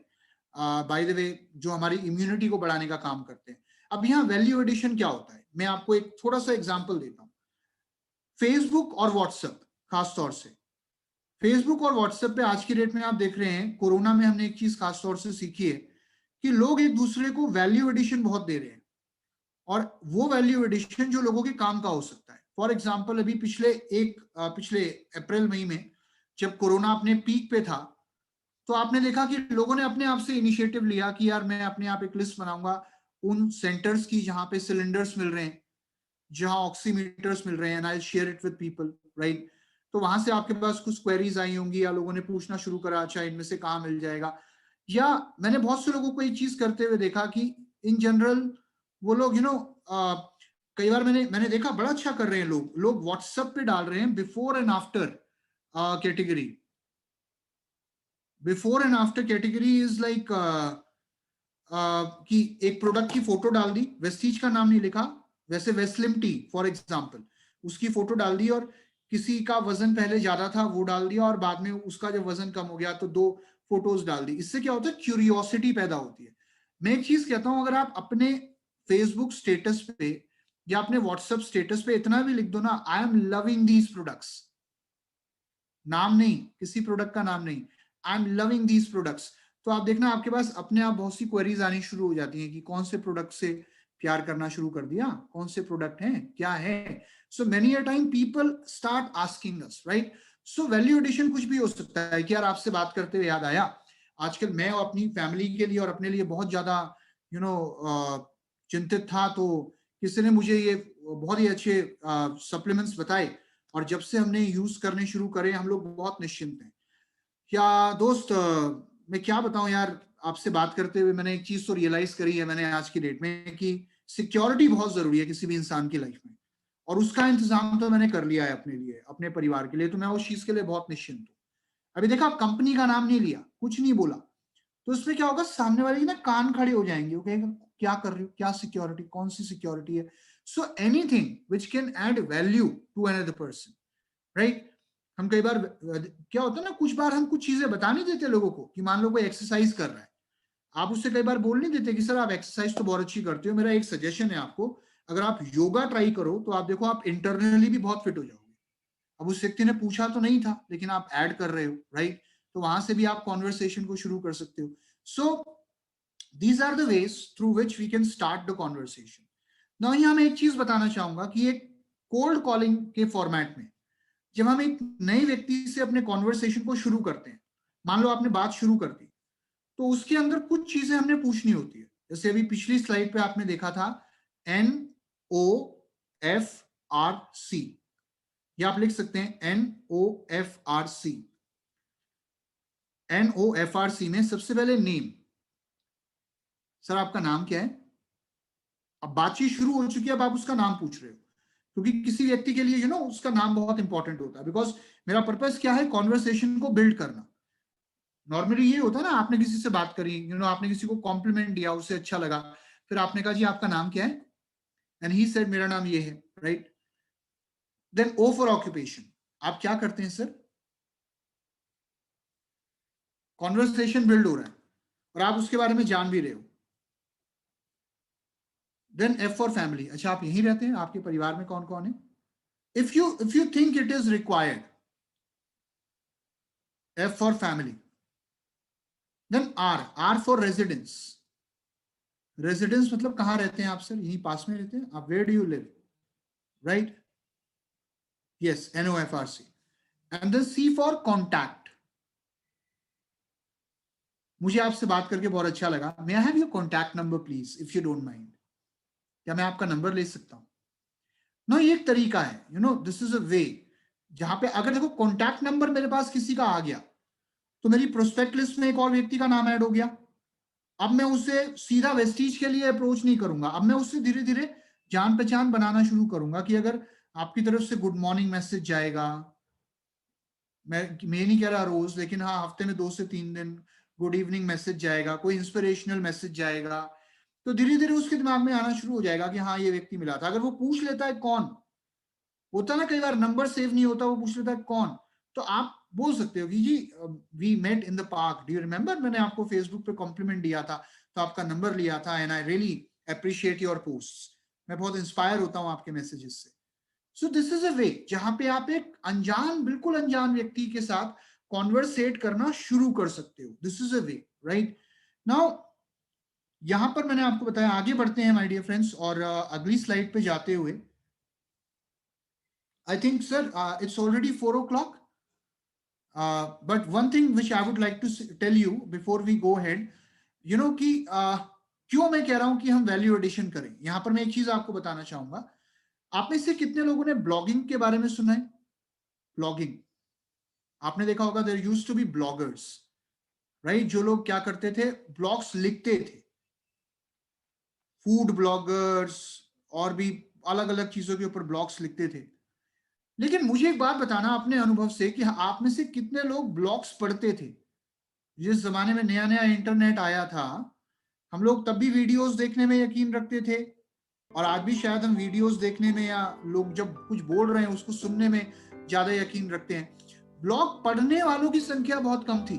बाय द वे, जो हमारी इम्यूनिटी को बढ़ाने का काम करते हैं. अब यहाँ वैल्यू एडिशन क्या होता है, मैं आपको एक थोड़ा सा एग्जांपल देता हूँ. फेसबुक और व्हाट्सएप, खास तौर से फेसबुक और व्हाट्सएप पे आज की डेट में आप देख रहे हैं, कोरोना में हमने एक चीज खास तौर से सीखी है कि लोग एक दूसरे को वैल्यू एडिशन बहुत दे रहे हैं. और वो वैल्यू एडिशन जो लोगों के काम का हो सकता है. फॉर एग्जाम्पल अभी पिछले अप्रैल मई में जब कोरोना अपने पीक पे था, तो आपने देखा कि लोगों ने अपने आप से इनिशिएटिव लिया कि यार मैं अपने आप एक लिस्ट बनाऊंगा उन सेंटर्स की जहां पे सिलेंडर्स मिल रहे हैं, जहां ऑक्सीमीटर्स मिल रहे हैं, and I share it with people, right. तो वहां से आपके पास कुछ क्वेरीज आई होंगी या लोगों ने पूछना शुरू करा, अच्छा इनमें से कहाँ मिल जाएगा. या मैंने बहुत से लोगों को ये चीज करते हुए देखा कि इन जनरल वो लोग कई बार मैंने देखा बड़ा अच्छा कर रहे हैं लोग व्हाट्सएप पे डाल रहे हैं before and after category. Before and after category is like कि एक प्रोडक्ट की फोटो डाल दी, वेस्टीज का नाम नहीं लिखा, वैसे वेस्लिम टी फॉर एग्जांपल, उसकी फोटो डाल दी और किसी का वजन पहले ज्यादा था वो डाल दिया और बाद में उसका जब वजन कम हो गया तो 2 फोटोज डाल दी. इससे क्या होता है, क्यूरियोसिटी पैदा होती है. मैं एक चीज कहता हूं, अगर आप अपने फेसबुक स्टेटस पे या अपने व्हाट्सएप स्टेटस पे इतना भी लिख दो ना, I am loving these products, नाम नहीं, किसी प्रोडक्ट का नाम नहीं, I am loving these products, तो आप देखना आपके पास अपने आप बहुत सी क्वेरीज आनी शुरू हो जाती हैं कि कौन से प्रोडक्ट से प्यार करना शुरू कर दिया, कौन से प्रोडक्ट हैं, क्या है. So many a time people start asking us, right. So value addition कुछ भी हो सकता है कि यार आपसे बात करते हुए याद आया, आजकल मैं अपनी फैमिली के लिए और अपने लिए बहुत ज्यादा चिंतित था, तो किसी ने मुझे ये बहुत ही अच्छे सप्लीमेंट्स बताए और जब से हमने यूज करने शुरू करे हम लोग बहुत निश्चिंत हैं. क्या दोस्त, मैं क्या बताऊं यार, आपसे बात करते हुए मैंने एक चीज तो रियलाइज करी है मैंने आज की डेट में कि सिक्योरिटी बहुत जरूरी है किसी भी इंसान की लाइफ में, और उसका इंतजाम तो मैंने कर लिया है अपने लिए, अपने परिवार के लिए, तो मैं उस चीज के लिए बहुत निश्चिंत हूँ. अभी देखा, कंपनी का नाम नहीं लिया, कुछ नहीं बोला, तो इसमें क्या होगा, सामने वाले की ना कान खड़े हो जाएंगे, वो कहेगा क्या कर रहे हो, क्या सिक्योरिटी, कौन सी सिक्योरिटी है. So anything which can add value to another person, right. हम कई बार क्या होता है ना, कुछ बार हम कुछ चीजें बता नहीं देते लोगों को, कि मान लो कोई एक्सरसाइज कर रहा है, आप उससे कई बार बोल नहीं देते कि सर आप एक्सरसाइज तो बहुत अच्छी करते हो, मेरा एक सजेशन है आपको, अगर आप योगा ट्राई करो तो आप देखो आप इंटरनली भी बहुत फिट हो जाओगे. अब उस व्यक्ति ने पूछा तो नहीं था, लेकिन आप ऐड कर रहे हो, राइट. तो वहां से भी आप कॉन्वर्सेशन को शुरू कर सकते हो. So these are the ways through which we can start the conversation. Now यहाँ मैं एक चीज बताना चाहूंगा कि एक कोल्ड कॉलिंग के फॉर्मेट में जब हम एक नए व्यक्ति से अपने कॉन्वर्सेशन को शुरू करते हैं, मान लो आपने बात शुरू कर दी, तो उसके अंदर कुछ चीजें हमने पूछनी होती है. जैसे अभी पिछली स्लाइड पे आपने देखा था NOFRC, या आप लिख सकते हैं NOFRC. NOFRC में सबसे पहले नेम, सर आपका नाम क्या है. अब बातचीत शुरू हो चुकी है, अब आप उसका नाम पूछ रहे हो, क्योंकि किसी व्यक्ति के लिए उसका नाम बहुत इंपॉर्टेंट होता है, बिकॉज मेरा पर्पस क्या है, कॉन्वर्सेशन को बिल्ड करना. नॉर्मली ये होता है ना, आपने किसी से बात करी, आपने किसी को कॉम्प्लीमेंट दिया, उसे अच्छा लगा, फिर आपने कहा जी आपका नाम क्या है, एंड ही सेड मेरा नाम ये है, right. Then O for occupation, आप क्या करते हैं सर. कॉन्वर्सेशन बिल्ड हो रहा है और आप उसके बारे में जान भी रहे हो. देन F फॉर फैमिली, अच्छा आप यहीं रहते हैं, आपके परिवार में कौन कौन है. If you think it is required, F for family. Then R for residence. Residence मतलब कहां रहते हैं आप सर, यहीं पास में रहते हैं आप, where do you live, right. Yes, NOFRC. And then C for contact. मुझे आपसे बात करके बहुत अच्छा लगा, may I have your contact number please, if you don't mind. क्या मैं आपका नंबर ले सकता हूँ? नो, ये एक तरीका है, दिस इज अ वे, जहां पे अगर देखो कॉन्टैक्ट नंबर मेरे पास किसी का आ गया तो मेरी प्रोस्पेक्ट लिस्ट में एक और व्यक्ति का नाम ऐड हो गया। अब मैं उससे सीधा वेस्टीज के लिए अप्रोच नहीं करूंगा, अब मैं उससे धीरे धीरे जान पहचान बनाना शुरू करूंगा कि अगर आपकी तरफ से गुड मॉर्निंग मैसेज जाएगा, मैं नहीं कह रहा रोज, लेकिन हाँ हफ्ते में 2 से 3 दिन गुड इवनिंग मैसेज जाएगा, कोई इंस्पिरेशनल मैसेज जाएगा, तो धीरे धीरे उसके दिमाग में आना शुरू हो जाएगा कि हाँ ये व्यक्ति मिला था। अगर वो पूछ लेता है कौन, होता ना कई बार नंबर सेव नहीं होता, वो पूछ लेता है कौन, तो आप बोल सकते हो कि जी we met in the park, do you remember, मैंने आपको फेसबुक पे कॉम्प्लीमेंट दिया था, तो आपका नंबर लिया था, and I really appreciate your post, मैं बहुत इंस्पायर होता हूँ आपके मैसेजेस से। सो दिस इज अ वे जहां पे आप एक अनजान, बिल्कुल अनजान व्यक्ति के साथ कॉन्वर्सेट करना शुरू कर सकते हो। This is a way, right. Now यहां पर मैंने आपको बताया, आगे बढ़ते हैं माय डियर फ्रेंड्स, और अगली स्लाइड पे जाते हुए, I think sir it's already 4 o'clock. But one thing which I would like to tell you before we go ahead, कि क्यों मैं कह रहा हूं कि हम वैल्यू एडिशन करें। यहां पर मैं एक चीज आपको बताना चाहूंगा, आप में से कितने लोगों ने ब्लॉगिंग के बारे में सुना है? ब्लॉगिंग आपने देखा होगा, there used to be bloggers, right, जो लोग क्या करते थे, ब्लॉग्स लिखते थे, फूड ब्लॉगर्स और भी अलग अलग चीजों के ऊपर ब्लॉग्स लिखते थे। लेकिन मुझे एक बात बताना अपने अनुभव से कि आप में से कितने लोग ब्लॉग्स पढ़ते थे? जिस जमाने में नया नया इंटरनेट आया था, हम लोग तब भी वीडियोस देखने में यकीन रखते थे, और आज भी शायद हम वीडियोस देखने में या लोग जब कुछ बोल रहे हैं उसको सुनने में ज्यादा यकीन रखते हैं। ब्लॉग पढ़ने वालों की संख्या बहुत कम थी,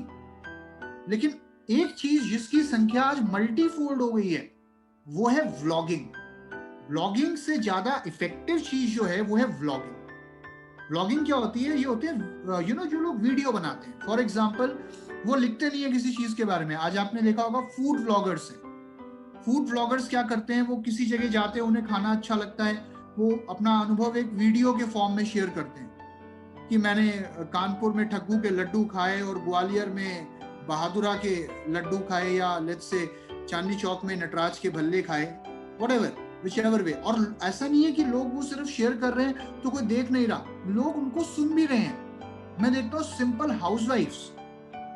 लेकिन एक चीज जिसकी संख्या आज मल्टीफोल्ड हो गई है वो है व्लॉगिंग। व्लॉगिंग से ज्यादा इफेक्टिव चीज जो है वो है व्लॉगिंग। व्लॉगिंग क्या होती है? ये होते हैं जो लोग वीडियो बनाते हैं, फॉर एग्जाम्पल वो लिखते नहीं है किसी चीज के बारे में। आज आपने देखा होगा फूड व्लॉगर्स है। फूड व्लॉगर्स क्या करते हैं, वो किसी जगह जाते हैं, उन्हें खाना अच्छा लगता है, वो अपना अनुभव एक वीडियो के फॉर्म में शेयर करते हैं कि मैंने कानपुर में ठग्गू के लड्डू खाए और ग्वालियर में बहादुरा के लड्डू खाए, या लेट्स से चांदनी चौक में नटराज के भल्ले खाए, व्हाटएवर, whichever way। और ऐसा नहीं है कि लोग वो सिर्फ शेयर कर रहे हैं तो कोई देख नहीं रहा, लोग उनको सुन भी रहे हैं। मैं देखता हूँ सिंपल हाउसवाइफ्स,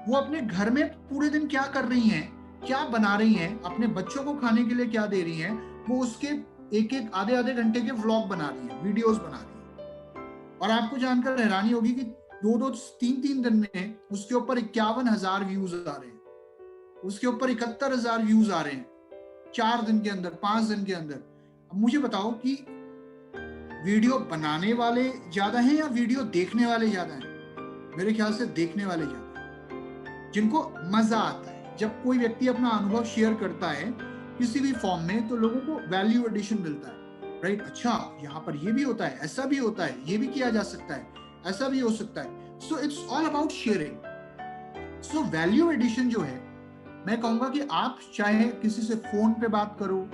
वो अपने घर में पूरे दिन क्या कर रही हैं, क्या बना रही हैं, अपने बच्चों को खाने के लिए क्या दे रही हैं, वो उसके एक एक आधे आधे घंटे के व्लॉग बना रही हैं, वीडियोस बना रही हैं। और आपको जानकर हैरानी होगी कि 2-2 3-3 दिन में उसके ऊपर 51,000 व्यूज आ रहे हैं, उसके ऊपर 71,000 व्यूज आ रहे हैं 4 दिन के अंदर, 5 दिन के अंदर। अब मुझे बताओ कि वीडियो बनाने वाले ज्यादा हैं या वीडियो देखने वाले ज्यादा हैं? मेरे ख्याल से देखने वाले ज्यादा हैं, जिनको मजा आता है जब कोई व्यक्ति अपना अनुभव शेयर करता है किसी भी फॉर्म में, तो लोगों को वैल्यू एडिशन मिलता है, राइट। अच्छा, यहाँ पर ये भी होता है, ऐसा भी होता है, ये भी किया जा सकता है, ऐसा भी हो सकता है। So it's all about sharing. So value addition जो है, मैं कहूंगा कि आप चाहे किसी से फोन पे बात करो,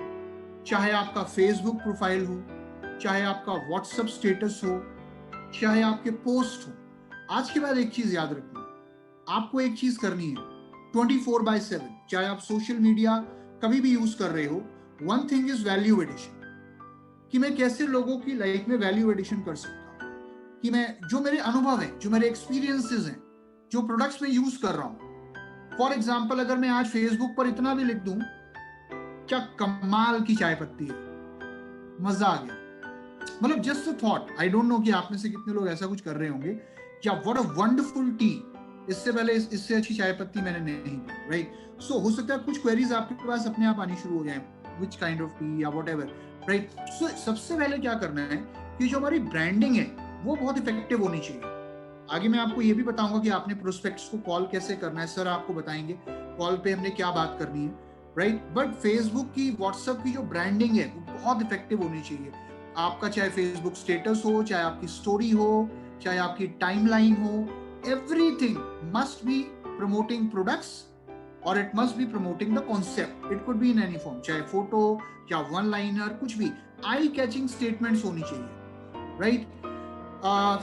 चाहे आपका फेसबुक प्रोफाइल हो, चाहे आपका व्हाट्सएप स्टेटस हो, चाहे आपके पोस्ट हो, आज के बाद एक चीज याद रखना, आपको एक चीज करनी है 24/7, चाहे आप सोशल मीडिया कभी भी यूज कर रहे हो, one thing is value addition, कि मैं कैसे लोगों की लाइफ में वैल्यू एडिशन कर सकता हूँ, कि मैं जो मेरे अनुभव है, जो मेरे एक्सपीरियंसेस हैं, जो प्रोडक्ट्स में यूज कर रहा हूँ। फॉर एग्जाम्पल, अगर मैं आज फेसबुक पर इतना भी लिख दूं, क्या कमाल की चाय पत्ती है, मजा आ गया, मतलब just a thought. I don't know कि आप में से कितने लोग ऐसा कुछ कर रहे होंगे, या व्हाट अ वंडरफुल टी, इससे पहले इससे अच्छी चाय पत्ती मैंने नहीं पी, राइट। सो हो सकता है कुछ क्वेरीज आपके पास अपने आप आनी शुरू हो जाए, विच काइंड ऑफ टी या व्हाटएवर, राइट। सो सबसे पहले क्या करना है कि जो हमारी ब्रांडिंग है वो बहुत इफेक्टिव होनी चाहिए। आगे मैं आपको ये भी बताऊंगा कि आपने प्रोस्पेक्ट्स को कॉल कैसे करना है, सर आपको बताएंगे कॉल पे हमने क्या बात करनी है, राइट। बट फेसबुक की, व्हाट्सएप की जो ब्रांडिंग है वो बहुत इफेक्टिव होनी चाहिए। आपका चाहे फेसबुक स्टेटस हो, चाहे आपकी स्टोरी हो, चाहे आपकी टाइमलाइन हो, everything must be promoting products, और it must be promoting the concept. It could be in any form, चाहे फोटो या वन लाइनर, कुछ भी आई कैचिंग स्टेटमेंट्स होनी चाहिए, right.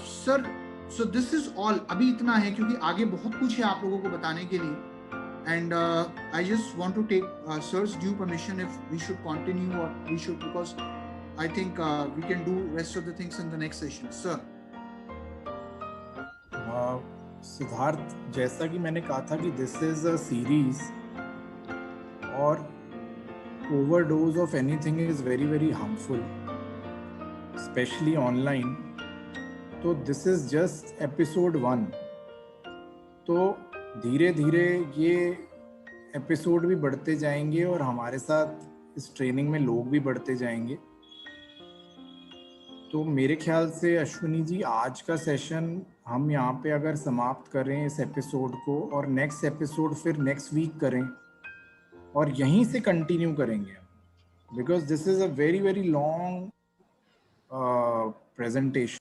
Sir, so this is all, अभी इतना है क्योंकि आगे बहुत कुछ है आप लोगों को बताने के लिए। And I just want to take sir's due permission if we should continue or we should, because I think we can do rest of the things in the next session. Sir. Siddharth, जैसा कि मैंने कहा था कि दिस इज अ सीरीज और overdose of anything is very very harmful, specially online. तो दिस इज जस्ट एपिसोड 1. तो धीरे धीरे ये एपिसोड भी बढ़ते जाएंगे और हमारे साथ इस ट्रेनिंग में लोग भी बढ़ते जाएंगे. तो मेरे ख्याल से अश्विनी जी, आज का सेशन हम यहाँ पे अगर समाप्त करें इस एपिसोड को, और नेक्स्ट एपिसोड फिर नेक्स्ट वीक करें और यहीं से कंटिन्यू करेंगे, because this is a very very long presentation.